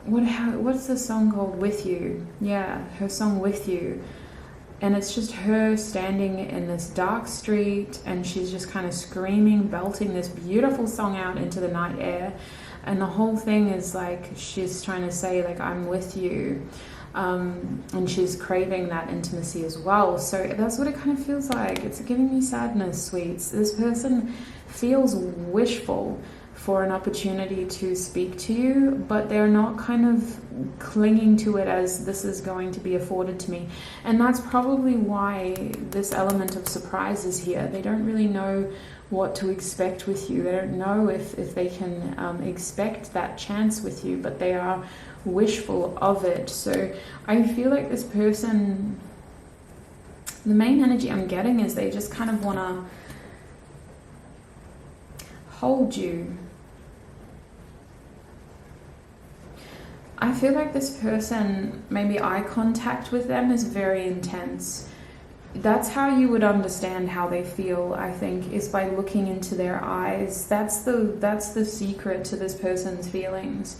what's the song called? With You. Yeah, her song With You. And it's just her standing in this dark street, and she's just kind of screaming, belting this beautiful song out into the night air. And the whole thing is like she's trying to say, like, I'm with you. And she's craving that intimacy as well. So that's what it kind of feels like. It's giving me sadness, sweets. This person feels wishful for an opportunity to speak to you, but they're not kind of clinging to it as this is going to be afforded to me. And that's probably why this element of surprise is here. They don't really know what to expect with you. They don't know if they can expect that chance with you, but they are wishful of it. So I feel like this person, the main energy I'm getting is they just kind of want to hold you. I feel like this person, maybe eye contact with them is very intense. That's how you would understand how they feel, I think, is by looking into their eyes. That's the secret to this person's feelings.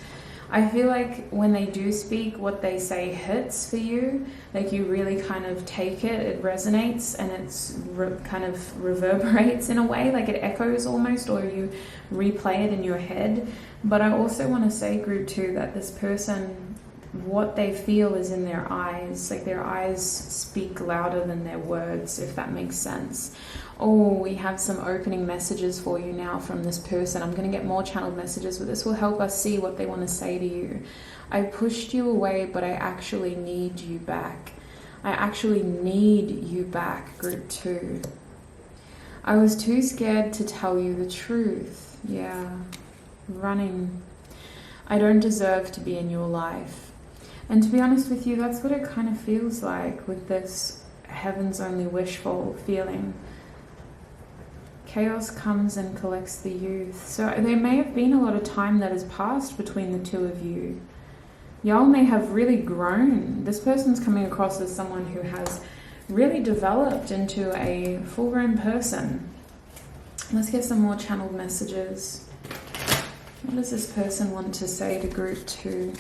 I feel like when they do speak, what they say hits for you. Like you really kind of take it, it resonates, and it's kind of reverberates in a way, like it echoes almost, or you replay it in your head. But I also want to say, group 2, that this person, what they feel is in their eyes. Like their eyes speak louder than their words, if that makes sense. Oh, we have some opening messages for you now from this person. I'm going to get more channeled messages, but this will help us see what they want to say to you. I pushed you away, but I actually need you back. I actually need you back, group 2. I was too scared to tell you the truth. Yeah, running. I don't deserve to be in your life. And to be honest with you, that's what it kind of feels like with this heaven's only wishful feeling. Chaos comes and collects the youth. So there may have been a lot of time that has passed between the two of you. Y'all may have really grown. This person's coming across as someone who has really developed into a full-grown person. Let's get some more channeled messages. What does this person want to say to group 2?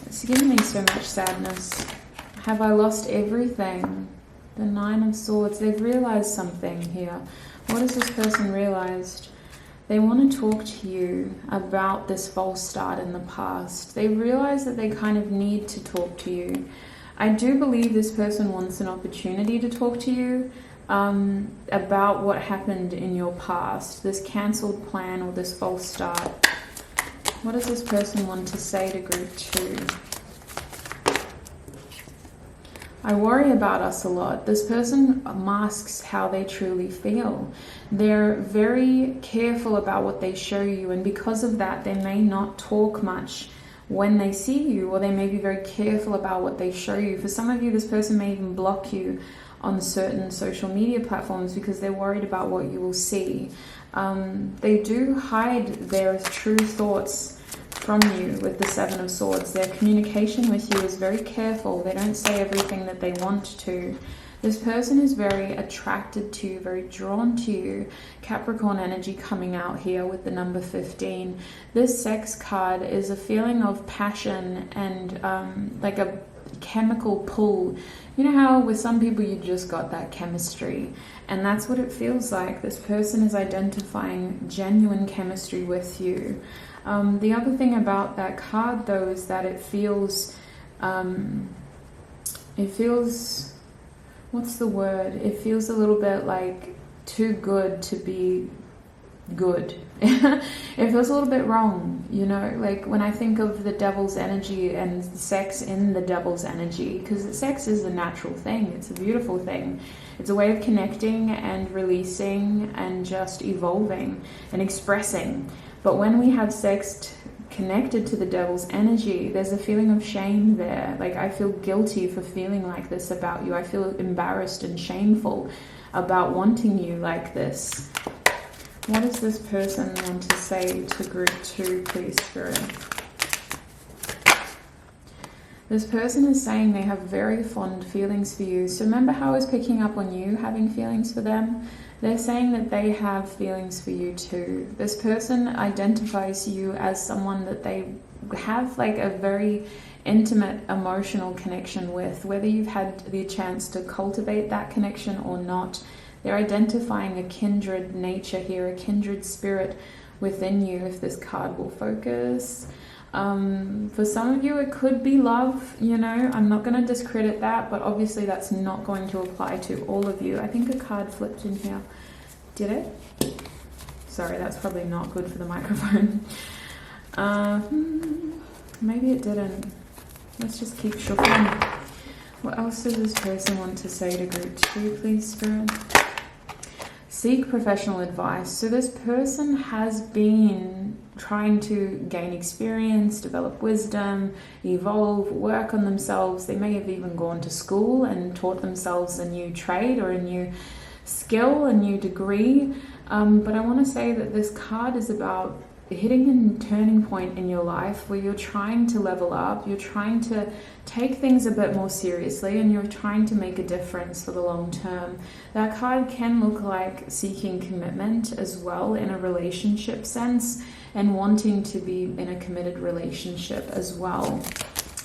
It's giving me so much sadness. Have I lost everything? The 9 of Swords. They've realized something here. What has this person realized? They want to talk to you about this false start in the past. They realize that they kind of need to talk to you. I do believe this person wants an opportunity to talk to you about what happened in your past, this cancelled plan or this false start. What does this person want to say to group 2? I worry about us a lot. This person masks how they truly feel. They're very careful about what they show you, and because of that, they may not talk much when they see you, or they may be very careful about what they show you. For some of you, this person may even block you on certain social media platforms because they're worried about what you will see. They do hide their true thoughts from you with the 7 of Swords. Their communication with you is very careful. They don't say everything that they want to. This person is very attracted to you, very drawn to you. Capricorn energy coming out here with the number 15. This sex card is a feeling of passion and like a chemical pull. You know how with some people you just got that chemistry, and that's what it feels like. This person is identifying genuine chemistry with you. The other thing about that card though is that it feels, what's the word? It feels a little bit like too good to be good. It feels a little bit wrong, you know, like when I think of the devil's energy and sex in the devil's energy, because sex is a natural thing. It's a beautiful thing. It's a way of connecting and releasing and just evolving and expressing. But when we have sex connected to the devil's energy, there's a feeling of shame there. Like I feel guilty for feeling like this about you. I feel embarrassed and shameful about wanting you like this. What does this person want to say to group 2, please, Spirit? This person is saying they have very fond feelings for you. So remember how I was picking up on you having feelings for them? They're saying that they have feelings for you too. This person identifies you as someone that they have like a very intimate emotional connection with, whether you've had the chance to cultivate that connection or not. They're identifying a kindred nature here, a kindred spirit within you, if this card will focus. For some of you, it could be love, you know, I'm not going to discredit that, but obviously that's not going to apply to all of you. I think a card flipped in here. Did it? Sorry, that's probably not good for the microphone. Maybe it didn't. Let's just keep shuffling. What else does this person want to say to group 2, please, Spirit? Seek professional advice. So this person has been trying to gain experience, develop wisdom, evolve, work on themselves. They may have even gone to school and taught themselves a new trade or a new skill, a new degree. But I want to say that this card is about hitting a turning point in your life where you're trying to level up, you're trying to take things a bit more seriously, and you're trying to make a difference for the long term. That card can look like seeking commitment as well in a relationship sense. and wanting to be in a committed relationship as well.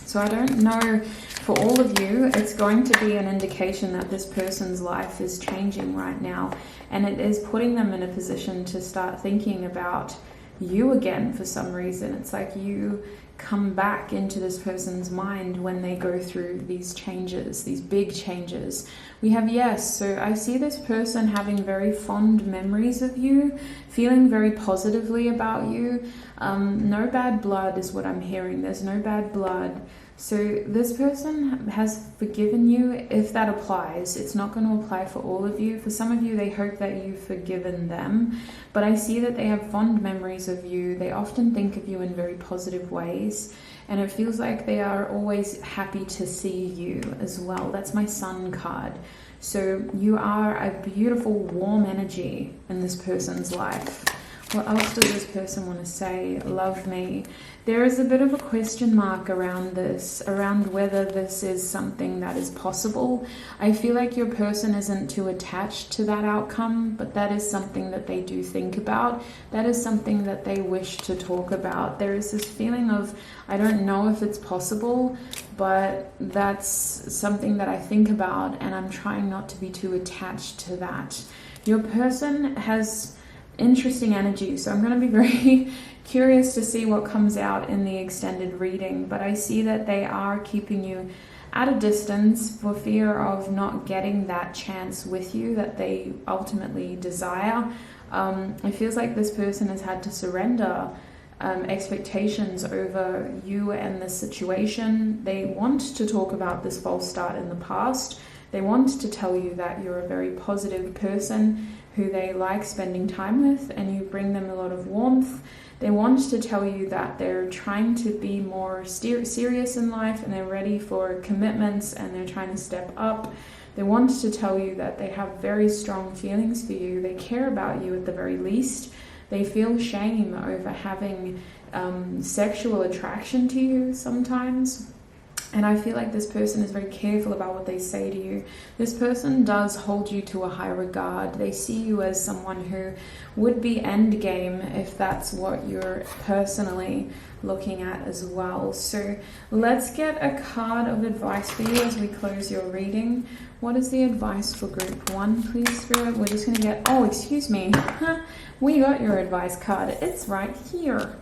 So I don't know, for all of you, it's going to be an indication that this person's life is changing right now, and it is putting them in a position to start thinking about you again for some reason. It's like you come back into this person's mind when they go through these changes, these big changes. We have yes, so I see this person having very fond memories of you, feeling very positively about you. No bad blood is what I'm hearing. There's no bad blood. So this person has forgiven you, if that applies. It's not going to apply for all of you. For some of you, they hope that you've forgiven them, but I see that they have fond memories of you. They often think of you in very positive ways, and it feels like they are always happy to see you as well. That's my Sun card. So you are a beautiful, warm energy in this person's life. What else does this person want to say? Love me. There is a bit of a question mark around this, around whether this is something that is possible. I feel like your person isn't too attached to that outcome, but that is something that they do think about. That is something that they wish to talk about. There is this feeling of, I don't know if it's possible, but that's something that I think about, and I'm trying not to be too attached to that. Your person has interesting energy, so I'm going to be very curious to see what comes out in the extended reading, but I see that they are keeping you at a distance for fear of not getting that chance with you that they ultimately desire. It feels like this person has had to surrender expectations over you and the situation. They want to talk about this false start in the past. They want to tell you that you're a very positive person who they like spending time with, and you bring them a lot of warmth. They want to tell you that they're trying to be more serious in life, and they're ready for commitments, and they're trying to step up. They want to tell you that they have very strong feelings for you. They care about you at the very least. They feel shame over having sexual attraction to you sometimes. And I feel like this person is very careful about what they say to you. This person does hold you to a high regard. They see you as someone who would be endgame if that's what you're personally looking at as well. So let's get a card of advice for you as we close your reading. What is the advice for group 1, please, Spirit? We're just going to get... Oh, excuse me. We got your advice card. It's right here.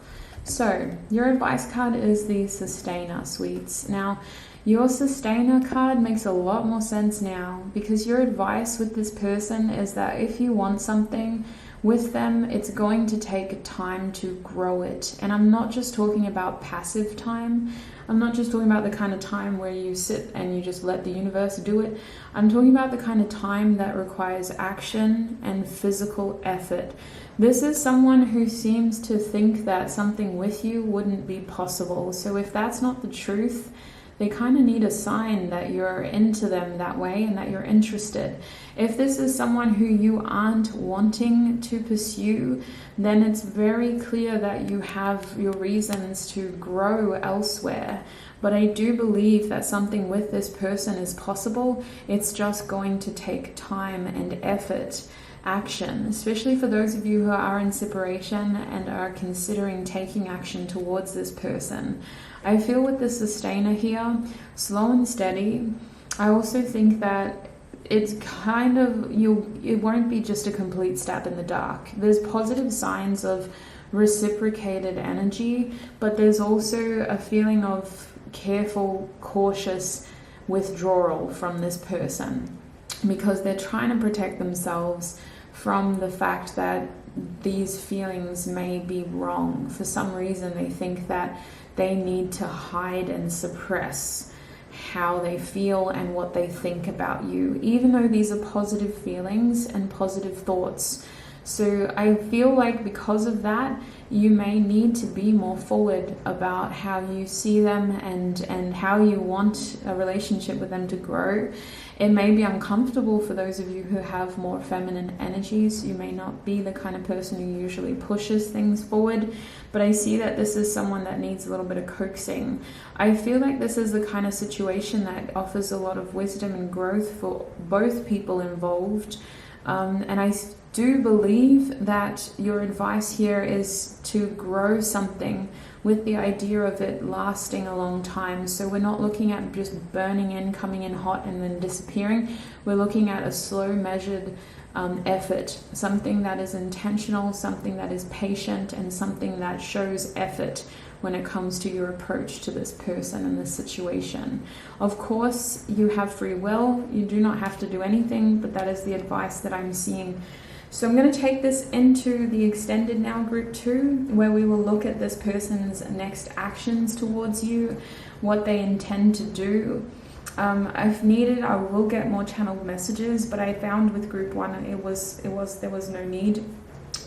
So, your advice card is the Sustainer, sweets. Now, your Sustainer card makes a lot more sense now, because your advice with this person is that if you want something with them, it's going to take time to grow it. And I'm not just talking about passive time. I'm not just talking about the kind of time where you sit and you just let the universe do it. I'm talking about the kind of time that requires action and physical effort. This is someone who seems to think that something with you wouldn't be possible. So if that's not the truth, they kind of need a sign that you're into them that way and that you're interested. If this is someone who you aren't wanting to pursue, then it's very clear that you have your reasons to grow elsewhere. But I do believe that something with this person is possible. It's just going to take time and effort. Action, especially for those of you who are in separation and are considering taking action towards this person. I feel with the Sustainer here, slow and steady. I also think that it's kind of, it won't be just a complete stab in the dark. There's positive signs of reciprocated energy, but there's also a feeling of careful, cautious withdrawal from this person, because they're trying to protect themselves from the fact that these feelings may be wrong. For some reason, they think that they need to hide and suppress how they feel and what they think about you, even though these are positive feelings and positive thoughts. So I feel like because of that, you may need to be more forward about how you see them and how you want a relationship with them to grow. It may be uncomfortable for those of you who have more feminine energies. You may not be the kind of person who usually pushes things forward, but I see that this is someone that needs a little bit of coaxing. I feel like this is the kind of situation that offers a lot of wisdom and growth for both people involved. And I do believe that your advice here is to grow something with the idea of it lasting a long time. So we're not looking at just burning in, coming in hot and then disappearing. We're looking at a slow, measured effort, something that is intentional, something that is patient, and something that shows effort when it comes to your approach to this person and this situation. Of course, you have free will. You do not have to do anything, but that is the advice that I'm seeing. So I'm going to take this into the extended now group 2, where we will look at this person's next actions towards you, what they intend to do. If needed, I will get more channeled messages, but I found with group 1 there was no need.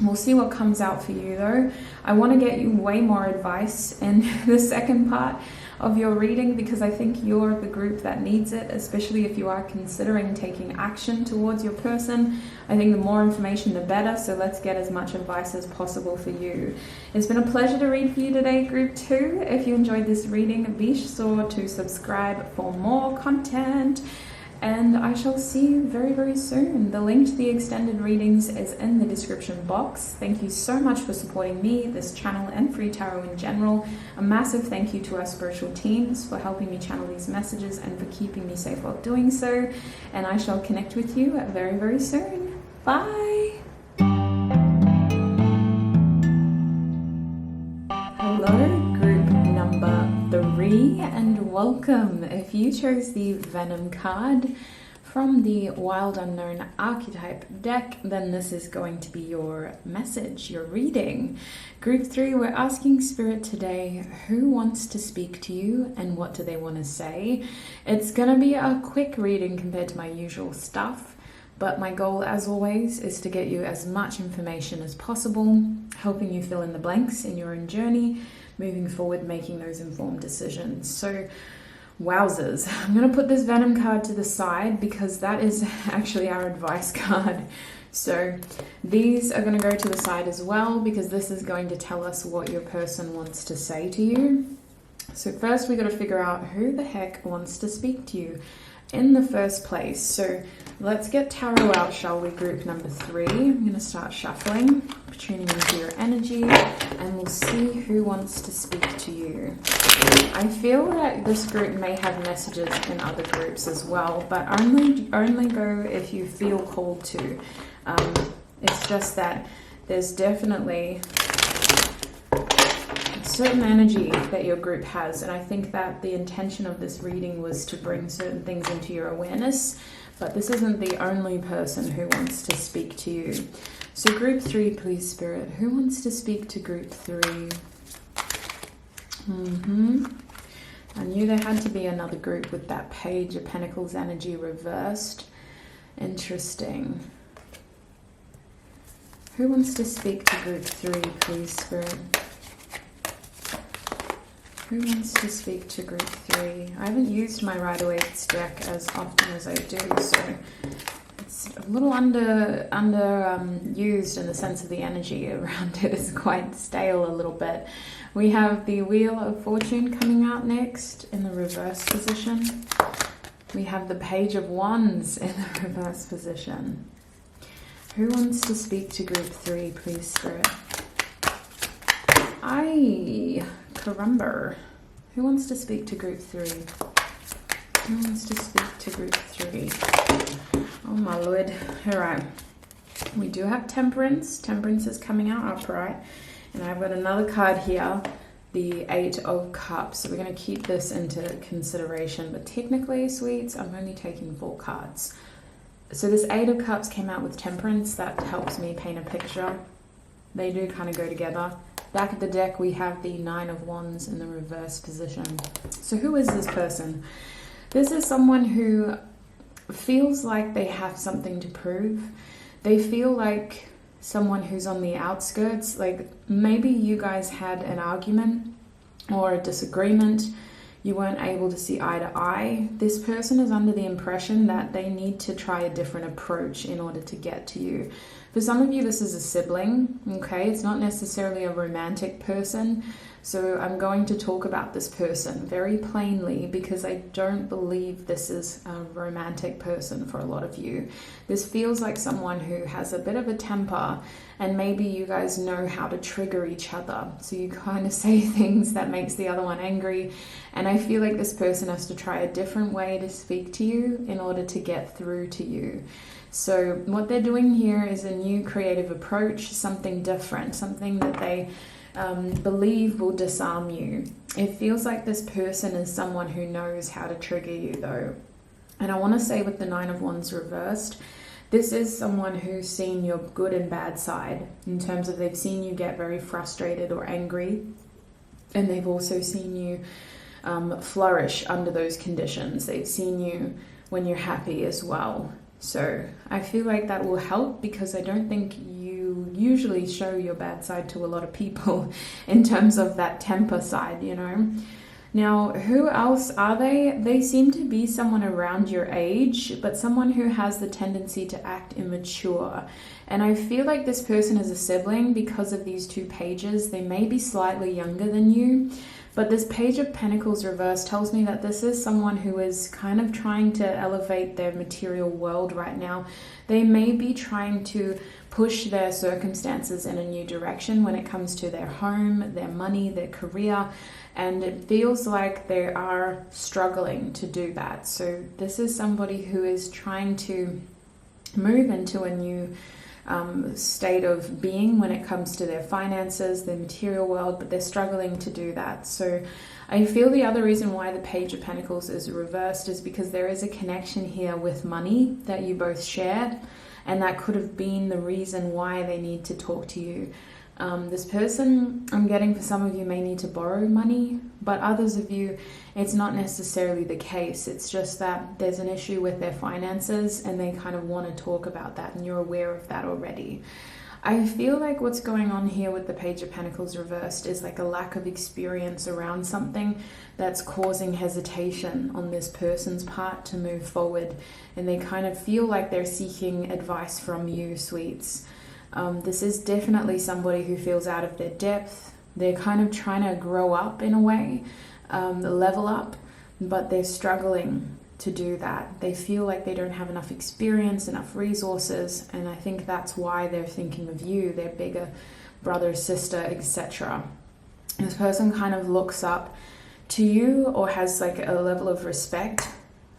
We'll see what comes out for you though. I want to get you way more advice in the second part of your reading, because I think you're the group that needs it, especially if you are considering taking action towards your person. I think the more information the better, so let's get as much advice as possible for you. It's been a pleasure to read for you today, group 2. If you enjoyed this reading, be sure to subscribe for more content. And I shall see you very, very soon. The link to the extended readings is in the description box. Thank you so much for supporting me, this channel, and free tarot in general. A massive thank you to our spiritual teams for helping me channel these messages and for keeping me safe while doing so. And I shall connect with you very, very soon. Bye! Hello, group number 3, and welcome. If you chose the Venom card from the Wild Unknown Archetype deck, then this is going to be your message, your reading. Group 3, we're asking Spirit today, who wants to speak to you and what do they want to say? It's going to be a quick reading compared to my usual stuff, but my goal, as always, is to get you as much information as possible, helping you fill in the blanks in your own journey, moving forward, making those informed decisions. So, wowzers. I'm going to put this Venom card to the side because that is actually our advice card. So these are going to go to the side as well, because this is going to tell us what your person wants to say to you. So first we got to figure out who the heck wants to speak to you in the first place. So let's get tarot out, shall we, group number 3. I'm going to start shuffling, tuning into your energy, and we'll see who wants to speak to you. I feel that this group may have messages in other groups as well, but only go if you feel called to. It's just that there's definitely certain energy that your group has, and I think that the intention of this reading was to bring certain things into your awareness, but this isn't the only person who wants to speak to you. So group 3, please, Spirit, who wants to speak to group 3? I knew there had to be another group with that Page of Pentacles energy reversed. Interesting. Who wants to speak to group 3, please, Spirit? Who wants to speak to group 3? I haven't used my Rider-Waite deck as often as I do, so it's a little used in the sense of the energy around it is quite stale a little bit. We have the Wheel of Fortune coming out next in the reverse position. We have the Page of Wands in the reverse position. Who wants to speak to group 3, please, Spirit? Carumber. Who wants to speak to group 3? Who wants to speak to group 3? Oh my lord. Alright. We do have Temperance. Temperance is coming out upright. And I've got another card here, the 8 of Cups. So we're going to keep this into consideration. But technically, sweets, I'm only taking 4 cards. So this 8 of Cups came out with Temperance. That helps me paint a picture. They do kind of go together. Back of the deck, we have the 9 of Wands in the reverse position. So who is this person? This is someone who feels like they have something to prove. They feel like someone who's on the outskirts. Like maybe you guys had an argument or a disagreement. You weren't able to see eye to eye. This person is under the impression that they need to try a different approach in order to get to you. For some of you, this is a sibling, okay? It's not necessarily a romantic person, So I'm going to talk about this person very plainly because I don't believe this is a romantic person for a lot of you. This feels like someone who has a bit of a temper, and maybe you guys know how to trigger each other. So you kind of say things that makes the other one angry. And I feel like this person has to try a different way to speak to you in order to get through to you. So what they're doing here is a new creative approach, something different, something that they believe will disarm you. It feels like this person is someone who knows how to trigger you though. And I want to say with the Nine of Wands reversed, this is someone who's seen your good and bad side, in terms of they've seen you get very frustrated or angry, and they've also seen you flourish under those conditions. They've seen you when you're happy as well. So I feel like that will help, because I don't think you usually show your bad side to a lot of people in terms of that temper side, you know. Now, who else are they? They seem to be someone around your age, but someone who has the tendency to act immature. And I feel like this person is a sibling because of these two pages. They may be slightly younger than you, but this Page of Pentacles reverse tells me that this is someone who is kind of trying to elevate their material world right now. They may be trying to push their circumstances in a new direction when it comes to their home, their money, their career, and it feels like they are struggling to do that. So this is somebody who is trying to move into a new state of being when it comes to their finances, their material world, but they're struggling to do that. So I feel the other reason why the Page of Pentacles is reversed is because there is a connection here with money that you both shared, and that could have been the reason why they need to talk to you. This person, I'm getting, for some of you, may need to borrow money, but others of you, it's not necessarily the case. It's just that there's an issue with their finances and they kind of want to talk about that, and you're aware of that already. I feel like what's going on here with the Page of Pentacles reversed is like a lack of experience around something that's causing hesitation on this person's part to move forward, and they kind of feel like they're seeking advice from you, sweets. This is definitely somebody who feels out of their depth. They're kind of trying to grow up in a way, level up, but they're struggling to do that. They feel like they don't have enough experience, enough resources, and I think that's why they're thinking of you, their bigger brother, sister, etc. This person kind of looks up to you or has like a level of respect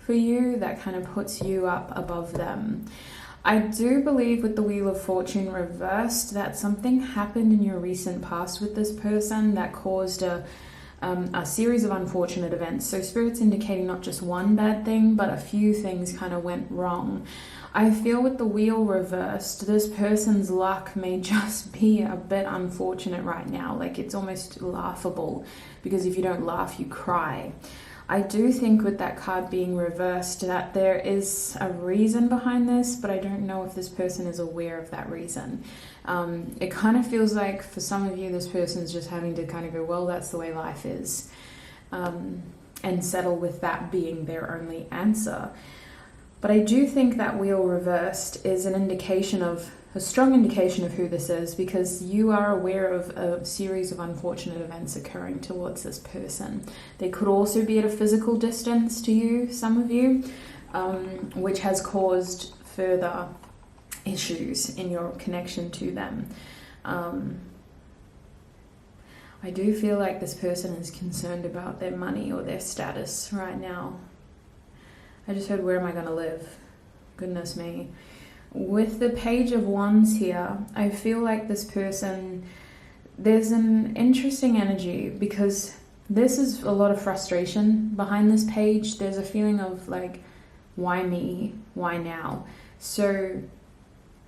for you that kind of puts you up above them. I do believe with the Wheel of Fortune reversed that something happened in your recent past with this person that caused a series of unfortunate events. So Spirit's indicating not just one bad thing, but a few things kind of went wrong. I feel with the Wheel reversed, this person's luck may just be a bit unfortunate right now. Like, it's almost laughable, because if you don't laugh, you cry. I do think with that card being reversed that there is a reason behind this, but I don't know if this person is aware of that reason. It kind of feels like for some of you, this person's just having to kind of go, well, that's the way life is, and settle with that being their only answer. But I do think that Wheel reversed is an indication of, a strong indication of who this is, because you are aware of a series of unfortunate events occurring towards this person. They could also be at a physical distance to you, some of you, which has caused further issues in your connection to them. I do feel like this person is concerned about their money or their status right now. I just heard, where am I going to live? Goodness me. With the Page of Wands here, I feel like this person, there's an interesting energy, because this is a lot of frustration behind this page. There's a feeling of like, why me? Why now? So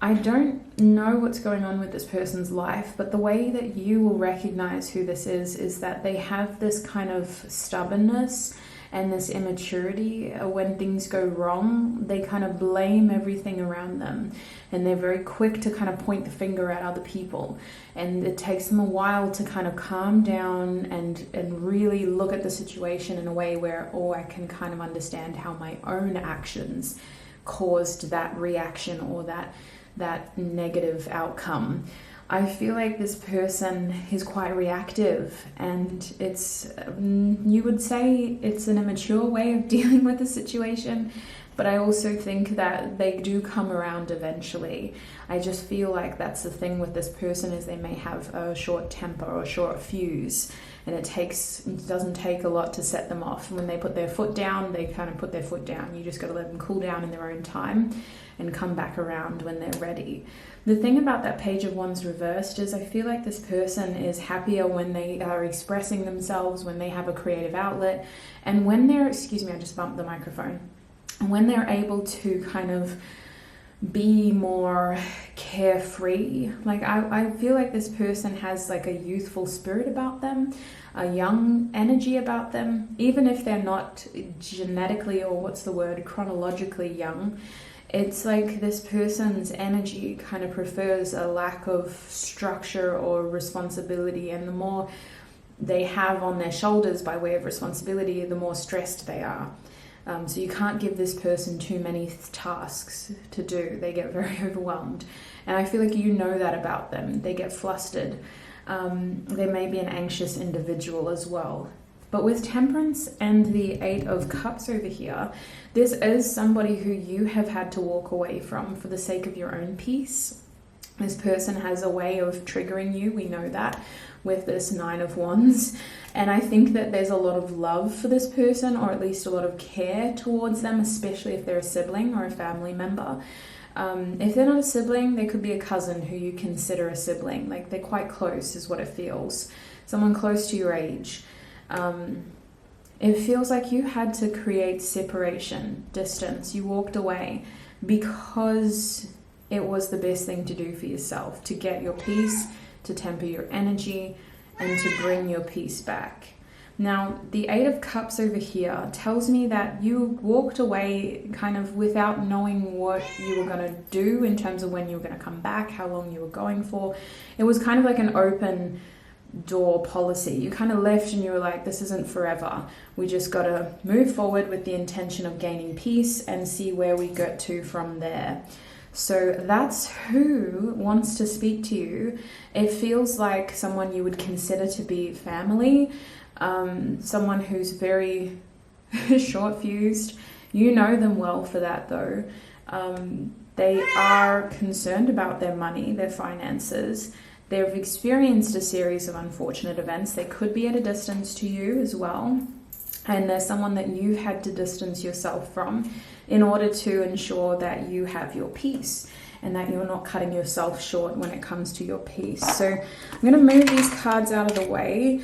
I don't know what's going on with this person's life, but the way that you will recognize who this is that they have this kind of stubbornness and this immaturity. When things go wrong, they kind of blame everything around them, and they're very quick to kind of point the finger at other people, and it takes them a while to kind of calm down and really look at the situation in a way where, oh, I can kind of understand how my own actions caused that reaction or that negative outcome. I feel like this person is quite reactive, and it's, you would say it's an immature way of dealing with the situation, but I also think that they do come around eventually. I just feel like that's the thing with this person, is they may have a short temper or a short fuse, and it doesn't take a lot to set them off. When they put their foot down, they kind of put their foot down. You just got to let them cool down in their own time and come back around when they're ready. The thing about that Page of Wands reversed is I feel like this person is happier when they are expressing themselves, when they have a creative outlet, and when they're, excuse me, I just bumped the microphone, and when they're able to kind of be more carefree. Like I feel like this person has like a youthful spirit about them, a young energy about them, even if they're not genetically, or what's the word, chronologically young. It's like this person's energy kind of prefers a lack of structure or responsibility, and the more they have on their shoulders by way of responsibility, the more stressed they are. So you can't give this person too many tasks to do. They get very overwhelmed. And I feel like you know that about them. They get flustered. They may be an anxious individual as well. But with Temperance and the Eight of Cups over here, this is somebody who you have had to walk away from for the sake of your own peace. This person has a way of triggering you. We know that with this Nine of Wands. And I think that there's a lot of love for this person, or at least a lot of care towards them, especially if they're a sibling or a family member. If they're not a sibling, they could be a cousin who you consider a sibling. Like they're quite close is what it feels. Someone close to your age. It feels like you had to create separation, distance. You walked away because it was the best thing to do for yourself, to get your peace, to temper your energy, and to bring your peace back. Now, the Eight of Cups over here tells me that you walked away kind of without knowing what you were going to do in terms of when you were going to come back, how long you were going for. It was kind of like an open door policy. You kind of left and you were like, this isn't forever. We just got to move forward with the intention of gaining peace and see where we get to from there. So that's who wants to speak to you. It feels like someone you would consider to be family, someone who's very short-fused. You know them well for that though. They are concerned about their money, their finances. They've experienced a series of unfortunate events. They could be at a distance to you as well. And there's someone that you've had to distance yourself from in order to ensure that you have your peace and that you're not cutting yourself short when it comes to your peace. So I'm going to move these cards out of the way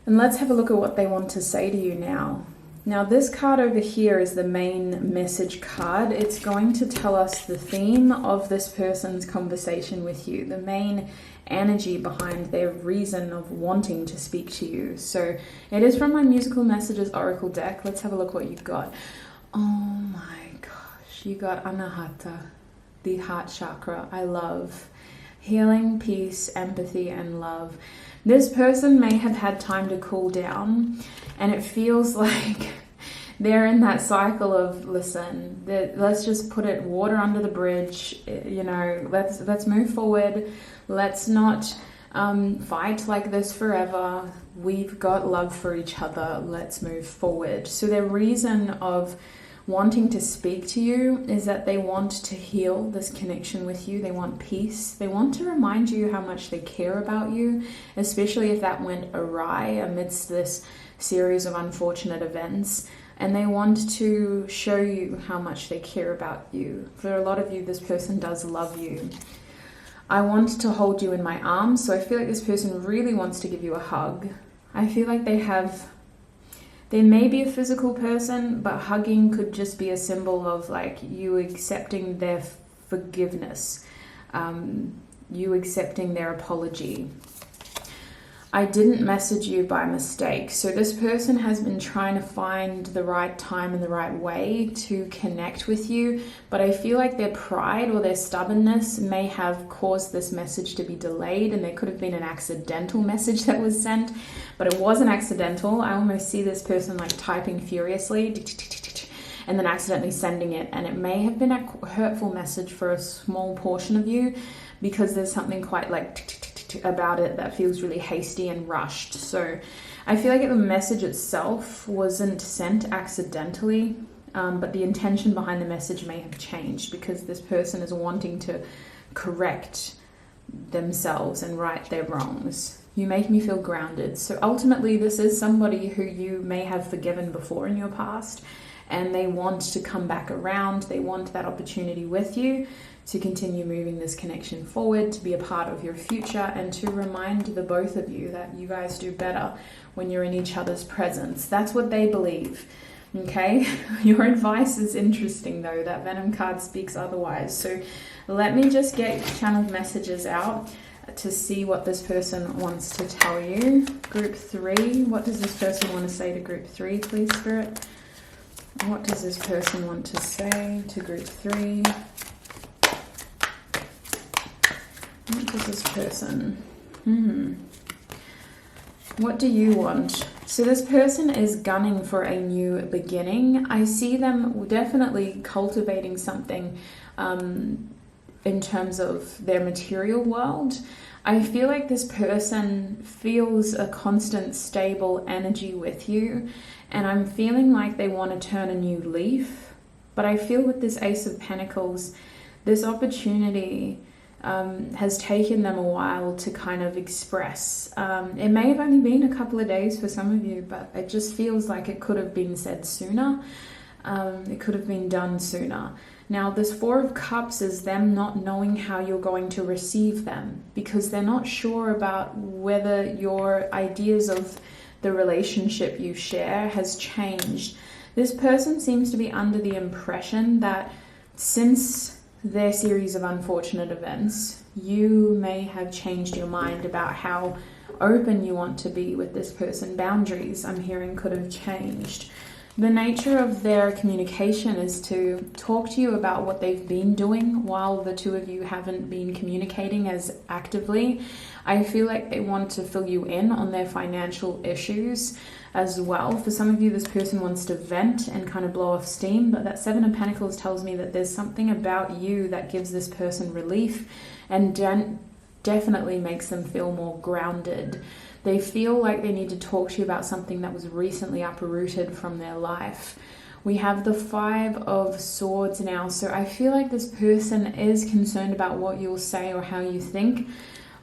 and let's have a look at what they want to say to you now. Now this card over here is the main message card. It's going to tell us the theme of this person's conversation with you, the main energy behind their reason of wanting to speak to you. So it is from my Musical Messages Oracle deck. Let's have a look what you got. Oh my gosh, you got Anahata, the heart chakra. I love healing, peace, empathy, and love. This person may have had time to cool down, and it feels like they're in that cycle of, listen, let's just put it water under the bridge, you know, let's move forward. Let's not fight like this forever. We've got love for each other. Let's move forward. So their reason of wanting to speak to you is that they want to heal this connection with you. They want peace. They want to remind you how much they care about you, especially if that went awry amidst this series of unfortunate events. And they want to show you how much they care about you. For a lot of you, this person does love you. I want to hold you in my arms. So I feel like this person really wants to give you a hug. I feel like they may be a physical person, but hugging could just be a symbol of like you accepting their forgiveness, you accepting their apology. I didn't message you by mistake. So this person has been trying to find the right time and the right way to connect with you, but I feel like their pride or their stubbornness may have caused this message to be delayed, and there could have been an accidental message that was sent, but it wasn't accidental. I almost see this person like typing furiously and then accidentally sending it, and it may have been a hurtful message for a small portion of you because there's something quite like about it that feels really hasty and rushed. So I feel like the message itself wasn't sent accidentally, but the intention behind the message may have changed because this person is wanting to correct themselves and right their wrongs. You make me feel grounded. So ultimately, this is somebody who you may have forgiven before in your past, and they want to come back around. They want that opportunity with you to continue moving this connection forward, to be a part of your future, and to remind the both of you that you guys do better when you're in each other's presence. That's what they believe. Okay, your advice is interesting though. That Venom card speaks otherwise. So let me just get channeled messages out to see what this person wants to tell you. Group 3, what does this person want to say to group 3, please, Spirit? What does this person want to say to group 3? What does this person... What do you want? So this person is gunning for a new beginning. I see them definitely cultivating something in terms of their material world. I feel like this person feels a constant, stable energy with you, and I'm feeling like they want to turn a new leaf. But I feel with this Ace of Pentacles, this opportunity has taken them a while to kind of express. It may have only been a couple of days for some of you, but it just feels like it could have been said sooner. It could have been done sooner. Now, this Four of Cups is them not knowing how you're going to receive them, because they're not sure about whether your ideas of the relationship you share has changed. This person seems to be under the impression that since their series of unfortunate events, you may have changed your mind about how open you want to be with this person. Boundaries, I'm hearing, could have changed. The nature of their communication is to talk to you about what they've been doing while the two of you haven't been communicating as actively. I feel like they want to fill you in on their financial issues as well. For some of you, this person wants to vent and kind of blow off steam, but that Seven of Pentacles tells me that there's something about you that gives this person relief and definitely makes them feel more grounded. They feel like they need to talk to you about something that was recently uprooted from their life. We have the Five of Swords now, so I feel like this person is concerned about what you'll say or how you think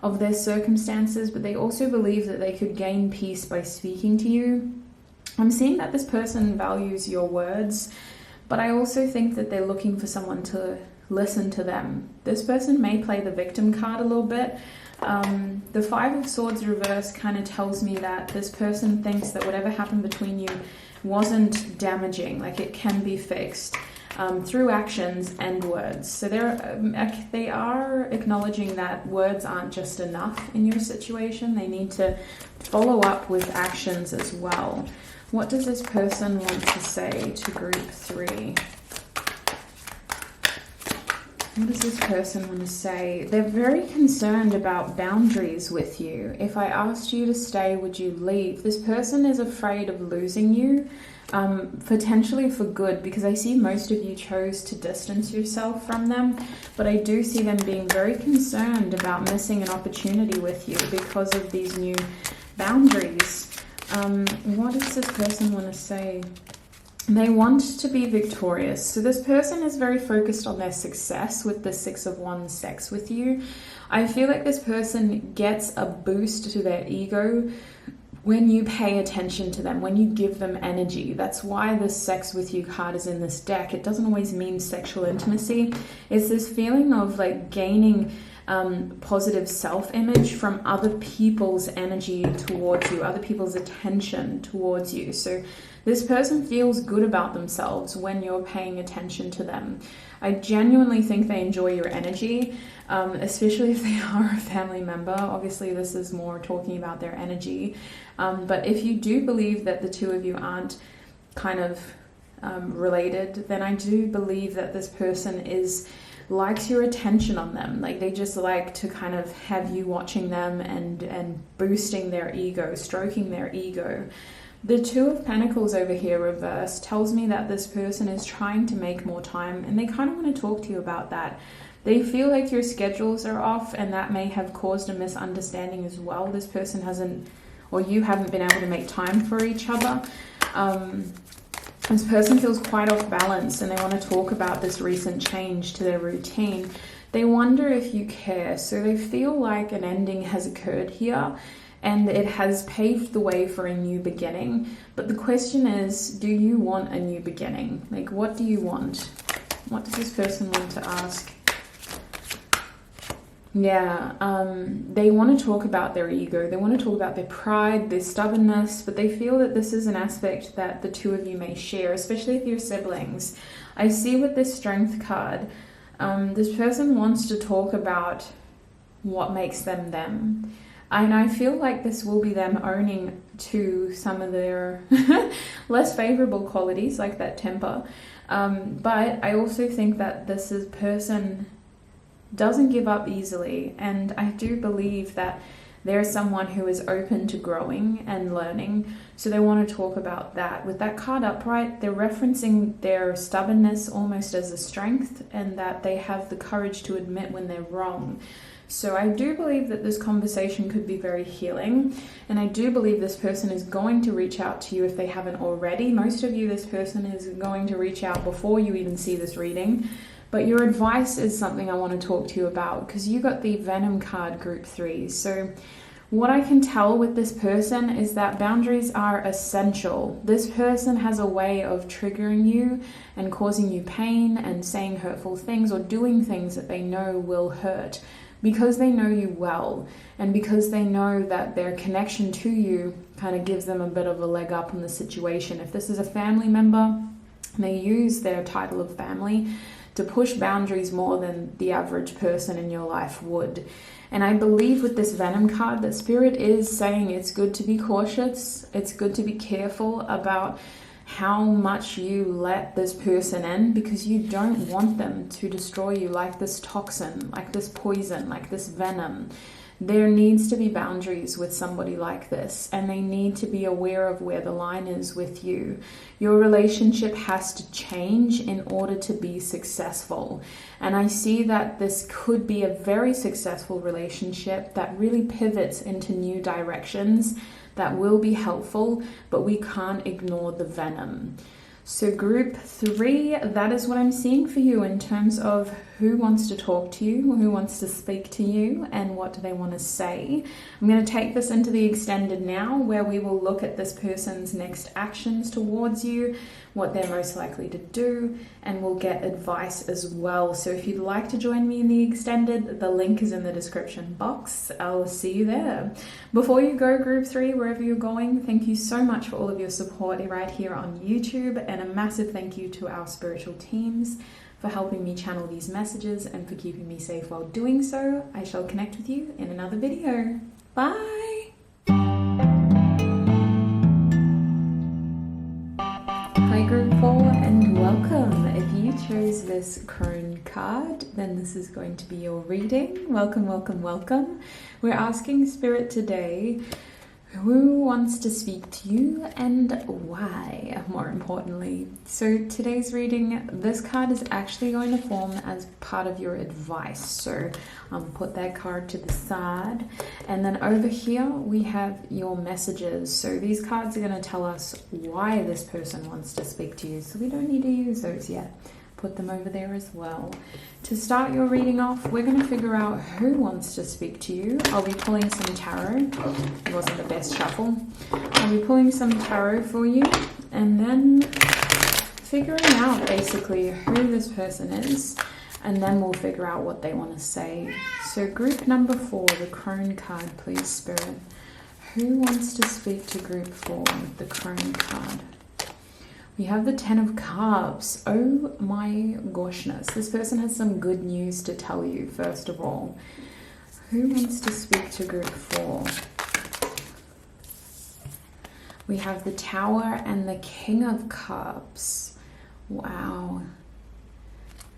of their circumstances, but they also believe that they could gain peace by speaking to you. I'm seeing that this person values your words, but I also think that they're looking for someone to listen to them. This person may play the victim card a little bit. The Five of Swords reverse kind of tells me that this person thinks that whatever happened between you wasn't damaging, like it can be fixed through actions and words. So they are acknowledging that words aren't just enough in your situation. They need to follow up with actions as well. What does this person want to say to group 3? What does this person want to say? They're very concerned about boundaries with you. If I asked you to stay, would you leave? This person is afraid of losing you, potentially for good, because I see most of you chose to distance yourself from them, but I do see them being very concerned about missing an opportunity with you because of these new boundaries. What does this person want to say? They want to be victorious. So this person is very focused on their success with the Six of Wands sex with you. I feel like this person gets a boost to their ego when you pay attention to them, when you give them energy. That's why the sex with you card is in this deck. It doesn't always mean sexual intimacy. It's this feeling of like gaining positive self-image from other people's energy towards you, other people's attention towards you. So this person feels good about themselves when you're paying attention to them. I genuinely think they enjoy your energy, especially if they are a family member. Obviously, this is more talking about their energy. But if you do believe that the two of you aren't kind of related, then I do believe that this person likes your attention on them. Like they just like to kind of have you watching them and boosting their ego, stroking their ego. The Two of Pentacles over here reversed tells me that this person is trying to make more time, and they kind of want to talk to you about that. They feel like your schedules are off, and that may have caused a misunderstanding as well. This person hasn't, or you haven't been able to make time for each other. This person feels quite off balance, and they want to talk about this recent change to their routine. They wonder if you care. So they feel like an ending has occurred here, and it has paved the way for a new beginning. But the question is, do you want a new beginning? Like, what do you want? What does this person want to ask? Yeah, they want to talk about their ego. They want to talk about their pride, their stubbornness, but they feel that this is an aspect that the two of you may share, especially if you're siblings. I see with this Strength card, this person wants to talk about what makes them them. And I feel like this will be them owning to some of their less favorable qualities, like that temper. But I also think that this person doesn't give up easily, and I do believe that there's someone who is open to growing and learning, so they want to talk about that. With that card upright, they're referencing their stubbornness almost as a strength, and that they have the courage to admit when they're wrong. So I do believe that this conversation could be very healing, and I do believe this person is going to reach out to you if they haven't already. Most of you, this person is going to reach out before you even see this reading. But your advice is something I want to talk to you about, because you got the Venom card, group 3. So what I can tell with this person is that boundaries are essential. This person has a way of triggering you and causing you pain and saying hurtful things or doing things that they know will hurt, because they know you well, and because they know that their connection to you kind of gives them a bit of a leg up in the situation. If this is a family member, they use their title of family to push boundaries more than the average person in your life would. And I believe with this Venom card that Spirit is saying it's good to be cautious, it's good to be careful about how much you let this person in, because you don't want them to destroy you like this toxin, like this poison, like this venom. There needs to be boundaries with somebody like this, and they need to be aware of where the line is with you. Your relationship has to change in order to be successful. And I see that this could be a very successful relationship that really pivots into new directions that will be helpful, but we can't ignore the venom. So group 3, that is what I'm seeing for you in terms of who wants to talk to you, who wants to speak to you, and what do they want to say. I'm going to take this into the extended now, where we will look at this person's next actions towards you, what they're most likely to do, and we'll get advice as well. So if you'd like to join me in the extended, the link is in the description box. I'll see you there. Before you go, group 3, wherever you're going, thank you so much for all of your support right here on YouTube, and a massive thank you to our spiritual teams for helping me channel these messages and for keeping me safe while doing so. I shall connect with you in another video. Bye! Hi group 4, and welcome. If you chose this crone card, then this is going to be your reading. Welcome, welcome, welcome. We're asking Spirit today, who wants to speak to you and why, more importantly. So today's reading, this card is actually going to form as part of your advice. So put that card to the side. And then over here, we have your messages. So these cards are going to tell us why this person wants to speak to you. So we don't need to use those yet. Put them over there as well. To start your reading off, we're going to figure out who wants to speak to you. I'll be pulling some tarot. It wasn't the best shuffle. I'll be pulling some tarot for you, and then figuring out basically who this person is, and then we'll figure out what they want to say. So group number 4, the crone card, please, Spirit. Who wants to speak to group 4 with the crone card? We have the 10 of Cups. Oh my goshness. This person has some good news to tell you, first of all. Who wants to speak to group 4? We have the Tower and the King of Cups. Wow.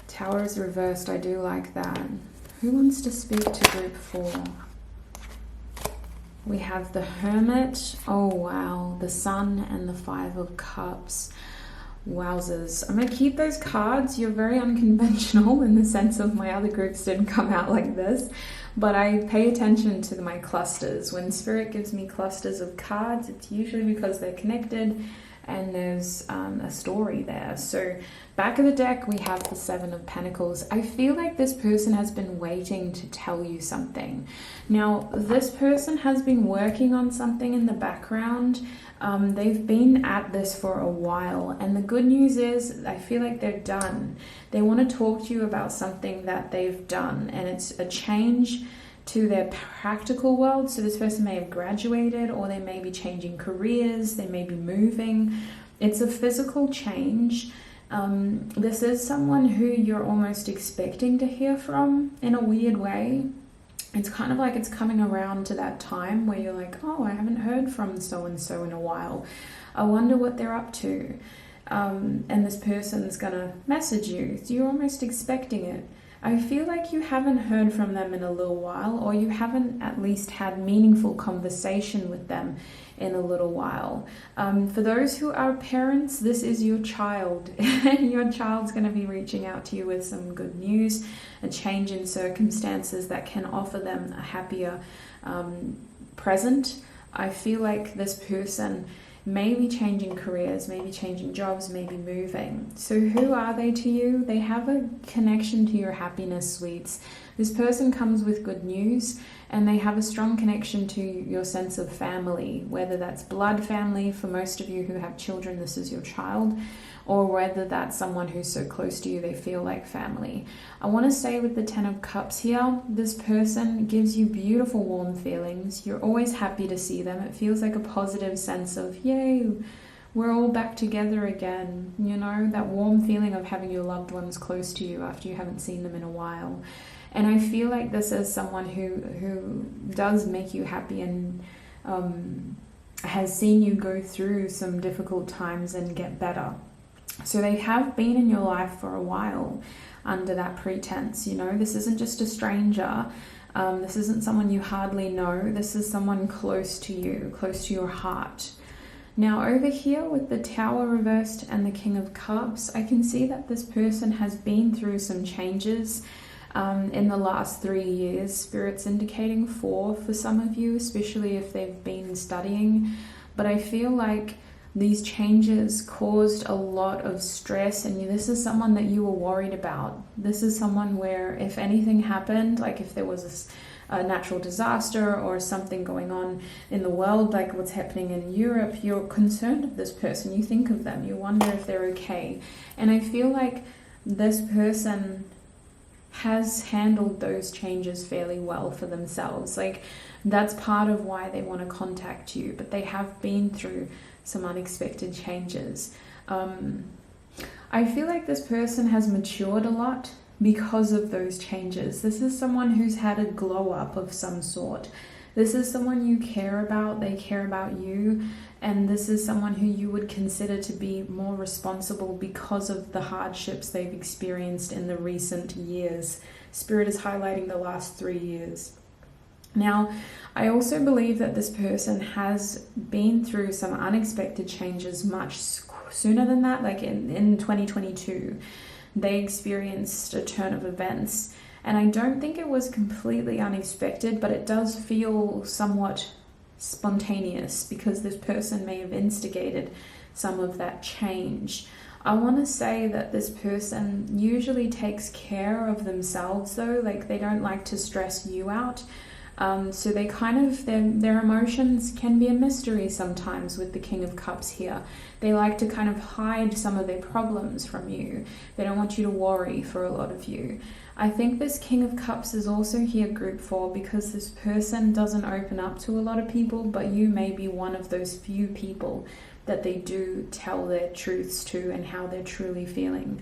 Tower is reversed. I do like that. Who wants to speak to group 4? We have the Hermit. Oh wow. The Sun and the 5 of Cups. Wowzers. I'm going to keep those cards. You're very unconventional in the sense of my other groups didn't come out like this, but I pay attention to my clusters. When Spirit gives me clusters of cards, it's usually because they're connected and there's a story there. So back of the deck, we have the Seven of Pentacles. I feel like this person has been waiting to tell you something. Now, this person has been working on something in the background. They've been at this for a while, and the good news is I feel like they're done. They want to talk to you about something that they've done, and it's a change to their practical world. So this person may have graduated, or they may be changing careers, they may be moving. It's a physical change. This is someone who you're almost expecting to hear from in a weird way. It's kind of like it's coming around to that time where you're like, oh, I haven't heard from so-and-so in a while. I wonder what they're up to. And this person's gonna message you. So you're almost expecting it. I feel like you haven't heard from them in a little while, or you haven't at least had meaningful conversation with them in a little while. For those who are parents, this is your child, and your child's going to be reaching out to you with some good news, a change in circumstances that can offer them a happier present. I feel like this person may be changing careers, maybe changing jobs, maybe moving. So who are they to you? They have a connection to your happiness, sweets. This person comes with good news, and they have a strong connection to your sense of family, whether that's blood family. For most of you who have children, this is your child, or whether that's someone who's so close to you they feel like family. I want to say with the Ten of Cups here, this person gives you beautiful warm feelings. You're always happy to see them. It feels like a positive sense of, yay, we're all back together again. You know, that warm feeling of having your loved ones close to you after you haven't seen them in a while. And I feel like this is someone who does make you happy and has seen you go through some difficult times and get better. So they have been in your life for a while under that pretense. You know, this isn't just a stranger. This isn't someone you hardly know. This is someone close to you, close to your heart. Now over here with the Tower reversed and the King of Cups, I can see that this person has been through some changes in the last 3 years. Spirit's indicating 4 for some of you, especially if they've been studying. But I feel like these changes caused a lot of stress, and this is someone that you were worried about. This is someone where if anything happened, like if there was a natural disaster or something going on in the world, like what's happening in Europe, you're concerned of this person. You think of them. You wonder if they're okay. And I feel like this person has handled those changes fairly well for themselves. Like that's part of why they want to contact you, but they have been through some unexpected changes. I feel like this person has matured a lot because of those changes. This is someone who's had a glow up of some sort. This is someone you care about, they care about you, and this is someone who you would consider to be more responsible because of the hardships they've experienced in the recent years. Spirit is highlighting the last 3 years. Now, I also believe that this person has been through some unexpected changes much sooner than that. Like in 2022, they experienced a turn of events. And I don't think it was completely unexpected, but it does feel somewhat spontaneous because this person may have instigated some of that change. I want to say that this person usually takes care of themselves though, like they don't like to stress you out. So they kind of, their emotions can be a mystery sometimes with the King of Cups here. They like to kind of hide some of their problems from you. They don't want you to worry for a lot of you. I think this King of Cups is also here group 4 because this person doesn't open up to a lot of people, but you may be one of those few people that they do tell their truths to and how they're truly feeling.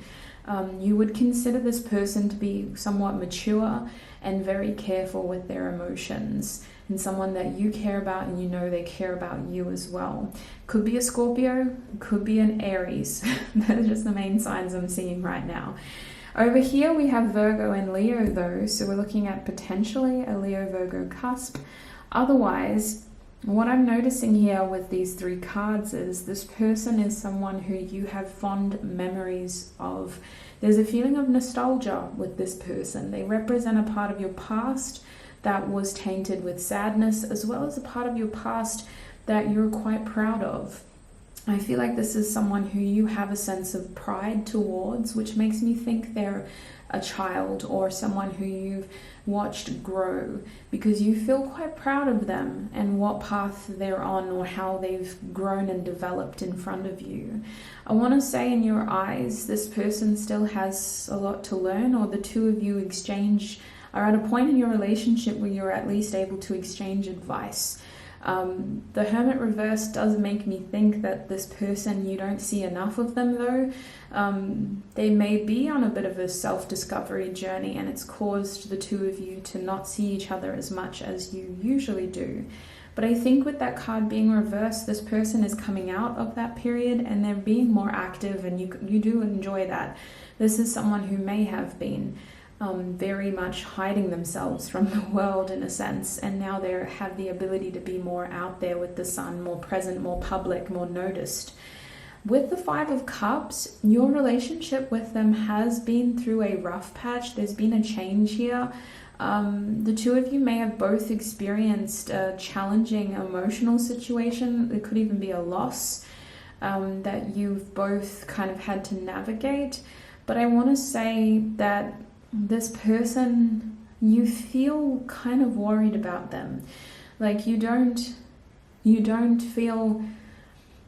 You would consider this person to be somewhat mature and very careful with their emotions, and someone that you care about and you know they care about you as well. Could be a Scorpio, could be an Aries. Those are just the main signs I'm seeing right now. Over here we have Virgo and Leo though, so we're looking at potentially a Leo-Virgo cusp. Otherwise, What I'm noticing here with these 3 cards is this person is someone who you have fond memories of. There's a feeling of nostalgia with this person. They represent a part of your past that was tainted with sadness, as well as a part of your past that you're quite proud of. I feel like this is someone who you have a sense of pride towards, which makes me think they're a child or someone who you've watched grow, because you feel quite proud of them and what path they're on or how they've grown and developed in front of you. I want to say in your eyes, this person still has a lot to learn, or the 2 of you are at a point in your relationship where you're at least able to exchange advice. The Hermit reverse does make me think that this person, you don't see enough of them though. They may be on a bit of a self-discovery journey, and it's caused the 2 of you to not see each other as much as you usually do. But I think with that card being reversed, this person is coming out of that period and they're being more active, and you do enjoy that. This is someone who may have been very much hiding themselves from the world in a sense, and now they have the ability to be more out there with the sun, more present, more public, more noticed. With the 5 of Cups, your relationship with them has been through a rough patch. There's been a change here. The 2 of you may have both experienced a challenging emotional situation. It could even be a loss that you've both kind of had to navigate. But I want to say that this person, you feel kind of worried about them. Like you don't feel,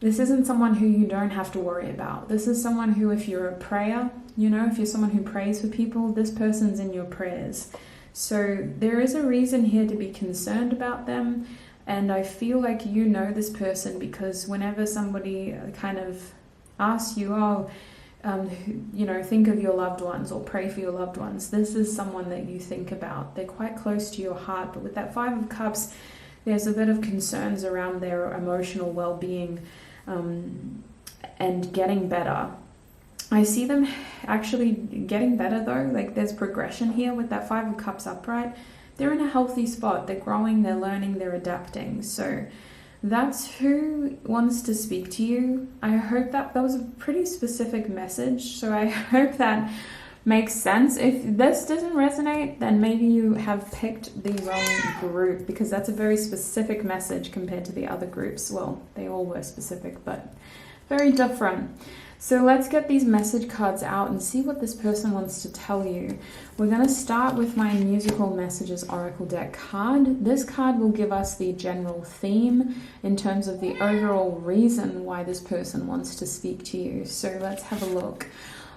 this isn't someone who you don't have to worry about. This is someone who, if you're a prayer, if you're someone who prays for people, this person's in your prayers. So there is a reason here to be concerned about them. And I feel like this person, because whenever somebody kind of asks you, think of your loved ones or pray for your loved ones, this is someone that you think about. They're quite close to your heart, but with that 5 of Cups, there's a bit of concerns around their emotional well-being and getting better. I see them actually getting better though. Like there's progression here with that 5 of Cups upright. They're in a healthy spot. They're growing, they're learning, they're adapting. So that's who wants to speak to you. I hope that was a pretty specific message, so I hope that makes sense. If this doesn't resonate, then maybe you have picked the wrong group, because that's a very specific message compared to the other groups. Well, they all were specific, but very different. So let's get these message cards out and see what this person wants to tell you. We're going to start with my Musical Messages Oracle deck card. This card will give us the general theme in terms of the overall reason why this person wants to speak to you. So let's have a look.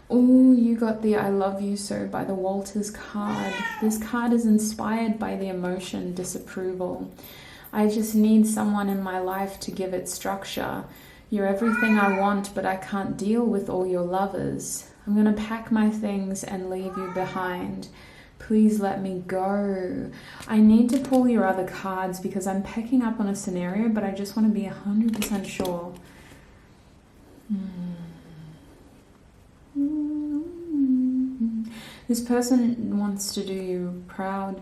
Oh, you got the I Love You So by the Walters card. This card is inspired by the emotion disapproval. I just need someone in my life to give it structure. You're everything I want, but I can't deal with all your lovers. I'm going to pack my things and leave you behind. Please let me go. I need to pull your other cards because I'm picking up on a scenario, but I just want to be 100% sure. This person wants to do you proud.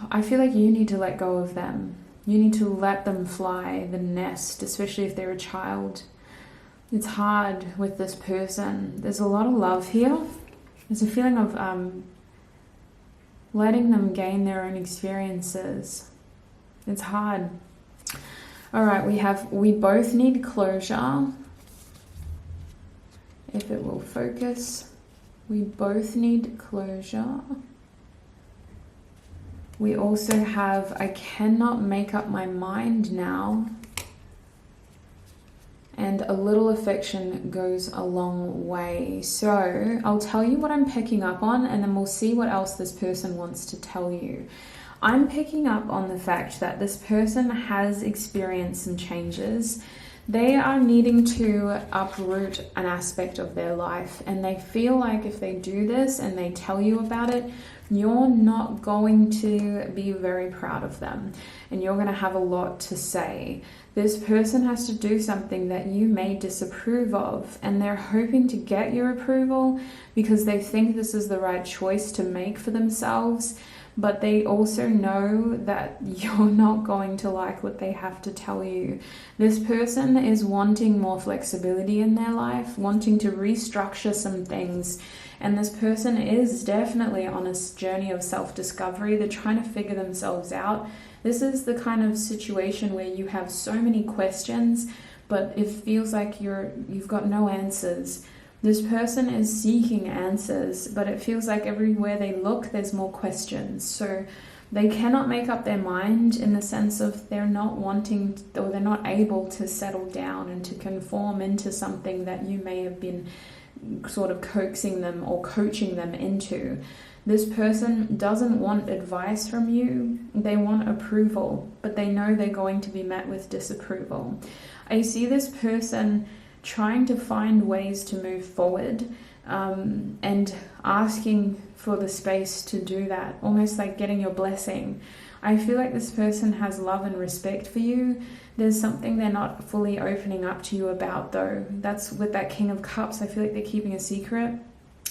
I feel like you need to let go of them. You need to let them fly the nest, especially if they're a child. It's hard with this person. There's a lot of love here. There's a feeling of letting them gain their own experiences. It's hard. All right, we both need closure. If it will focus. We both need closure. We also have, I cannot make up my mind now. And a little affection goes a long way. So I'll tell you what I'm picking up on, and then we'll see what else this person wants to tell you. I'm picking up on the fact that this person has experienced some changes. They are needing to uproot an aspect of their life, and they feel like if they do this and they tell you about it, you're not going to be very proud of them, and you're going to have a lot to say. This person has to do something that you may disapprove of, and they're hoping to get your approval because they think this is the right choice to make for themselves. but they also know that you're not going to like what they have to tell you. This person is wanting more flexibility in their life, wanting to restructure some things, and this person is definitely on a journey of self-discovery. They're trying to figure themselves out. This is the kind of situation where you have so many questions, but it feels like you've got no answers. This person is seeking answers, but it feels like everywhere they look, there's more questions. So they cannot make up their mind, in the sense of they're not wanting, or they're not able to settle down and to conform into something that you may have been sort of coaxing them or coaching them into. This person doesn't want advice from you. They want approval, but they know they're going to be met with disapproval. I see this person trying to find ways to move forward, and asking for the space to do that, almost like getting your blessing. I feel like this person has love and respect for you. There's something they're not fully opening up to you about, though. That's with that King of Cups. I feel like they're keeping a secret,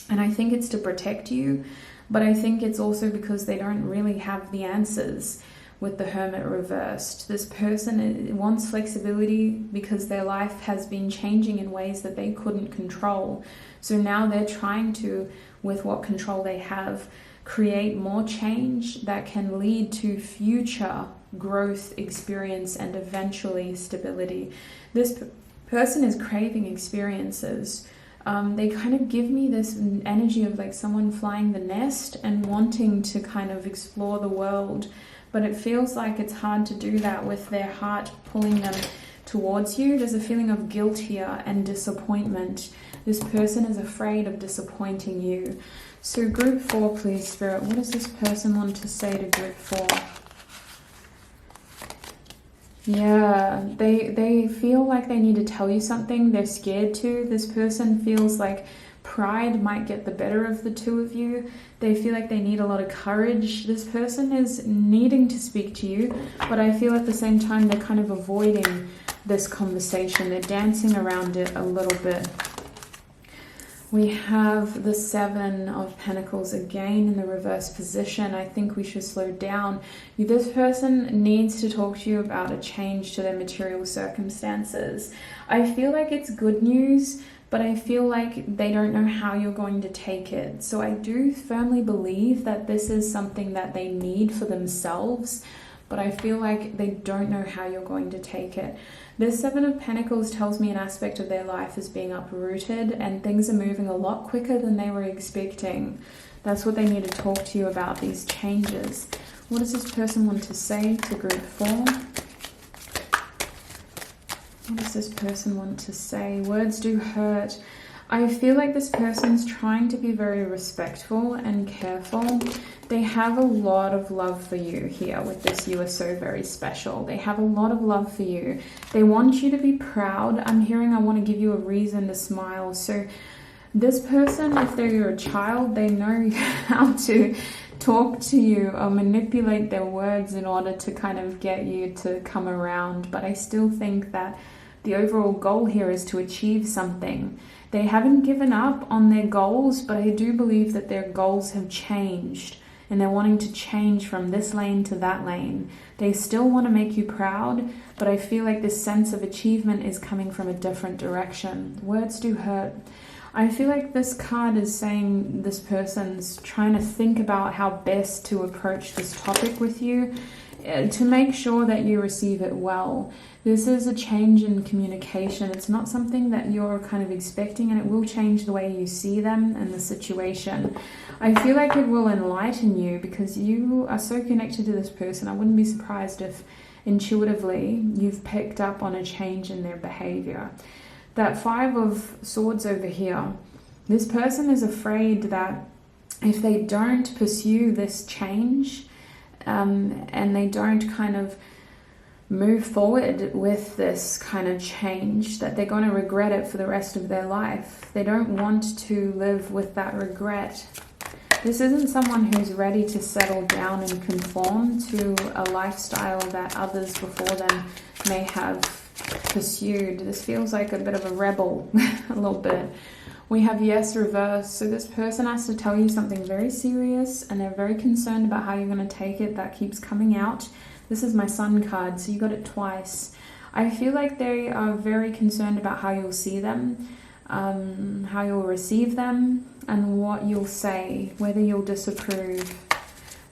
and I think it's to protect you, but I think it's also because they don't really have the answers. With the Hermit reversed, this person wants flexibility because their life has been changing in ways that they couldn't control. So now they're trying to, with what control they have, create more change that can lead to future growth, experience, and eventually stability. This person is craving experiences. They kind of give me this energy of like someone flying the nest and wanting to kind of explore the world. But it feels like it's hard to do that with their heart pulling them towards you. There's a feeling of guilt here and disappointment. This person is afraid of disappointing you. So group 4, please, Spirit. What does this person want to say to group 4? Yeah, they feel like they need to tell you something. They're scared to. This person feels like pride might get the better of the two of you. They feel like they need a lot of courage. This person is needing to speak to you, but I feel at the same time they're kind of avoiding this conversation. They're dancing around it a little bit. We have the 7 of Pentacles again in the reverse position. I think we should slow down. This person needs to talk to you about a change to their material circumstances. I feel like it's good news, but I feel like they don't know how you're going to take it. So I do firmly believe that this is something that they need for themselves, but I feel like they don't know how you're going to take it. This 7 of Pentacles tells me an aspect of their life is being uprooted and things are moving a lot quicker than they were expecting. That's what they need to talk to you about, these changes. What does this person want to say to group 4? What does this person want to say? Words do hurt. I feel like this person's trying to be very respectful and careful. They have a lot of love for you here with this "you are so very special." They have a lot of love for you. They want you to be proud. I'm hearing I want to give you a reason to smile. So this person, if they're your child, they know how to talk to you or manipulate their words in order to kind of get you to come around. But I still think that the overall goal here is to achieve something. They haven't given up on their goals, but I do believe that their goals have changed and they're wanting to change from this lane to that lane. They still want to make you proud, but I feel like this sense of achievement is coming from a different direction. Words do hurt. I feel like this card is saying this person's trying to think about how best to approach this topic with you to make sure that you receive it well. This is a change in communication. It's not something that you're kind of expecting, and it will change the way you see them and the situation. I feel like it will enlighten you because you are so connected to this person. I wouldn't be surprised if intuitively you've picked up on a change in their behavior. That 5 of Swords over here, this person is afraid that if they don't pursue this change and they don't kind of move forward with this kind of change, that they're going to regret it for the rest of their life. They don't want to live with that regret. This isn't someone who's ready to settle down and conform to a lifestyle that others before them may have pursued. This feels like a bit of a rebel, a little bit. We have yes reverse. So this person has to tell you something very serious and they're very concerned about how you're going to take it. That keeps coming out. This is my Sun card, so you got it twice. I feel like they are very concerned about how you'll see them, how you'll receive them, and what you'll say, whether you'll disapprove.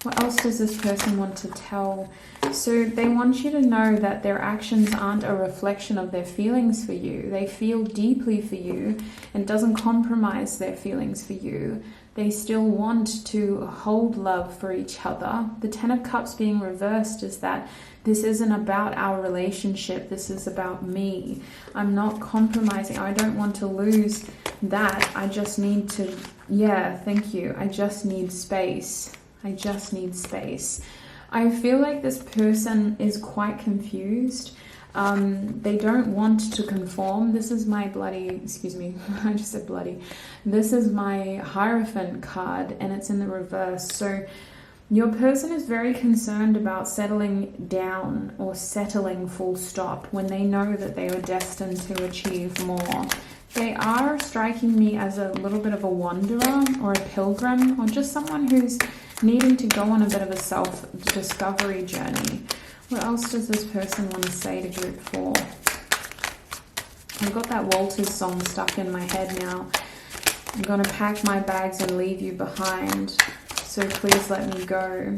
What else does this person want to tell? So they want you to know that their actions aren't a reflection of their feelings for you. They feel deeply for you and doesn't compromise their feelings for you. They still want to hold love for each other. The Ten of Cups being reversed is that this isn't about our relationship. This is about me. I'm not compromising. I don't want to lose that. I just need to, yeah, thank you. I just need space. I just need space. I feel like this person is quite confused. They don't want to conform. This is my bloody, excuse me, I just said bloody. This is my Hierophant card and it's in the reverse. So your person is very concerned about settling down or settling full stop when they know that they are destined to achieve more. They are striking me as a little bit of a wanderer or a pilgrim or just someone who's needing to go on a bit of a self-discovery journey. What else does this person want to say to group 4? I've got that Walters song stuck in my head now. I'm going to pack my bags and leave you behind, so please let me go.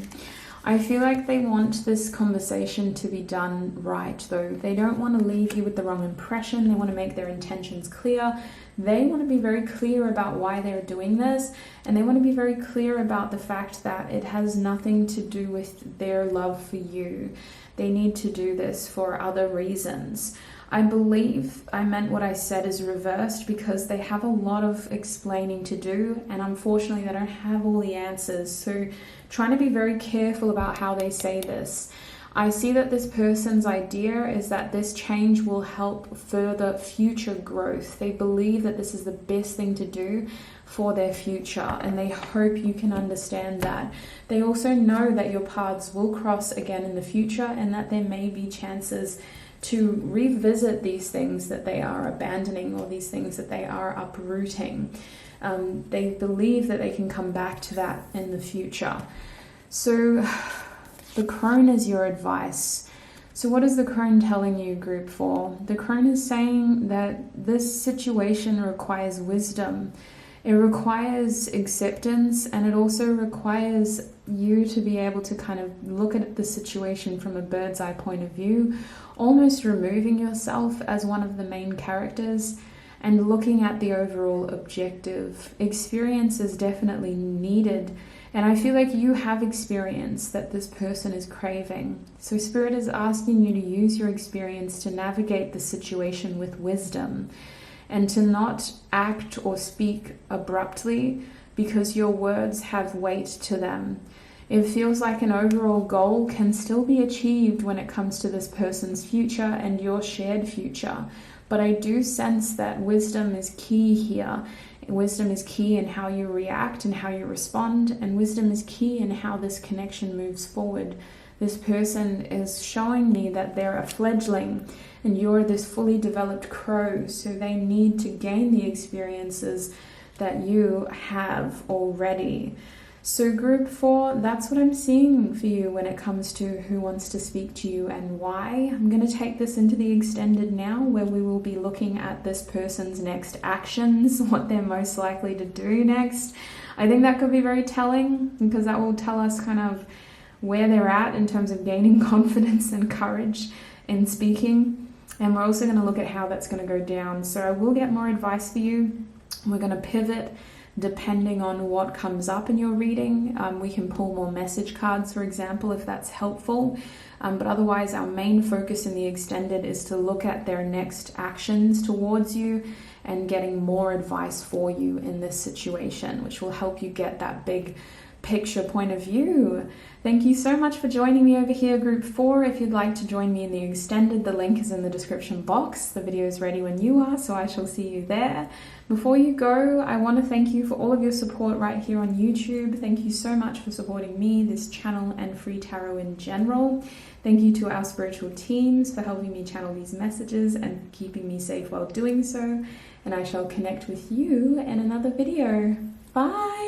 I feel like they want this conversation to be done right, though. They don't want to leave you with the wrong impression. They want to make their intentions clear. They want to be very clear about why they're doing this, and they want to be very clear about the fact that it has nothing to do with their love for you. They need to do this for other reasons. I believe I meant what I said is reversed because they have a lot of explaining to do, and unfortunately they don't have all the answers. So trying to be very careful about how they say this. I see that this person's idea is that this change will help further future growth. They believe that this is the best thing to do for their future, and they hope you can understand that. They also know that your paths will cross again in the future and that there may be chances to revisit these things that they are abandoning or these things that they are uprooting. They believe that they can come back to that in the future. So the crone is your advice. So what is the crone telling you, group 4? The crone is saying that this situation requires wisdom. It requires acceptance, and it also requires you to be able to kind of look at the situation from a bird's eye point of view, almost removing yourself as one of the main characters and looking at the overall objective. Experience is definitely needed, and I feel like you have experience that this person is craving. So Spirit is asking you to use your experience to navigate the situation with wisdom, and to not act or speak abruptly because your words have weight to them. It feels like an overall goal can still be achieved when it comes to this person's future and your shared future. But I do sense that wisdom is key here. Wisdom is key in how you react and how you respond, and wisdom is key in how this connection moves forward. This person is showing me that they're a fledgling and you're this fully developed crow, so they need to gain the experiences that you have already. So group 4, that's what I'm seeing for you when it comes to who wants to speak to you and why. I'm going to take this into the extended now, where we will be looking at this person's next actions, what they're most likely to do next. I think that could be very telling because that will tell us kind of where they're at in terms of gaining confidence and courage in speaking. And we're also going to look at how that's going to go down. So I will get more advice for you. We're going to pivot depending on what comes up in your reading. We can pull more message cards, for example, if that's helpful. But otherwise, our main focus in the extended is to look at their next actions towards you and getting more advice for you in this situation, which will help you get that big picture point of view. Thank you so much for joining me over here, group 4. If you'd like to join me in the extended, the link is in the description box. The video is ready when you are, so I shall see you there. Before you go, I want to thank you for all of your support right here on YouTube. Thank you so much for supporting me, this channel, and free tarot in general. Thank you to our spiritual teams for helping me channel these messages and keeping me safe while doing so. And I shall connect with you in another video. Bye!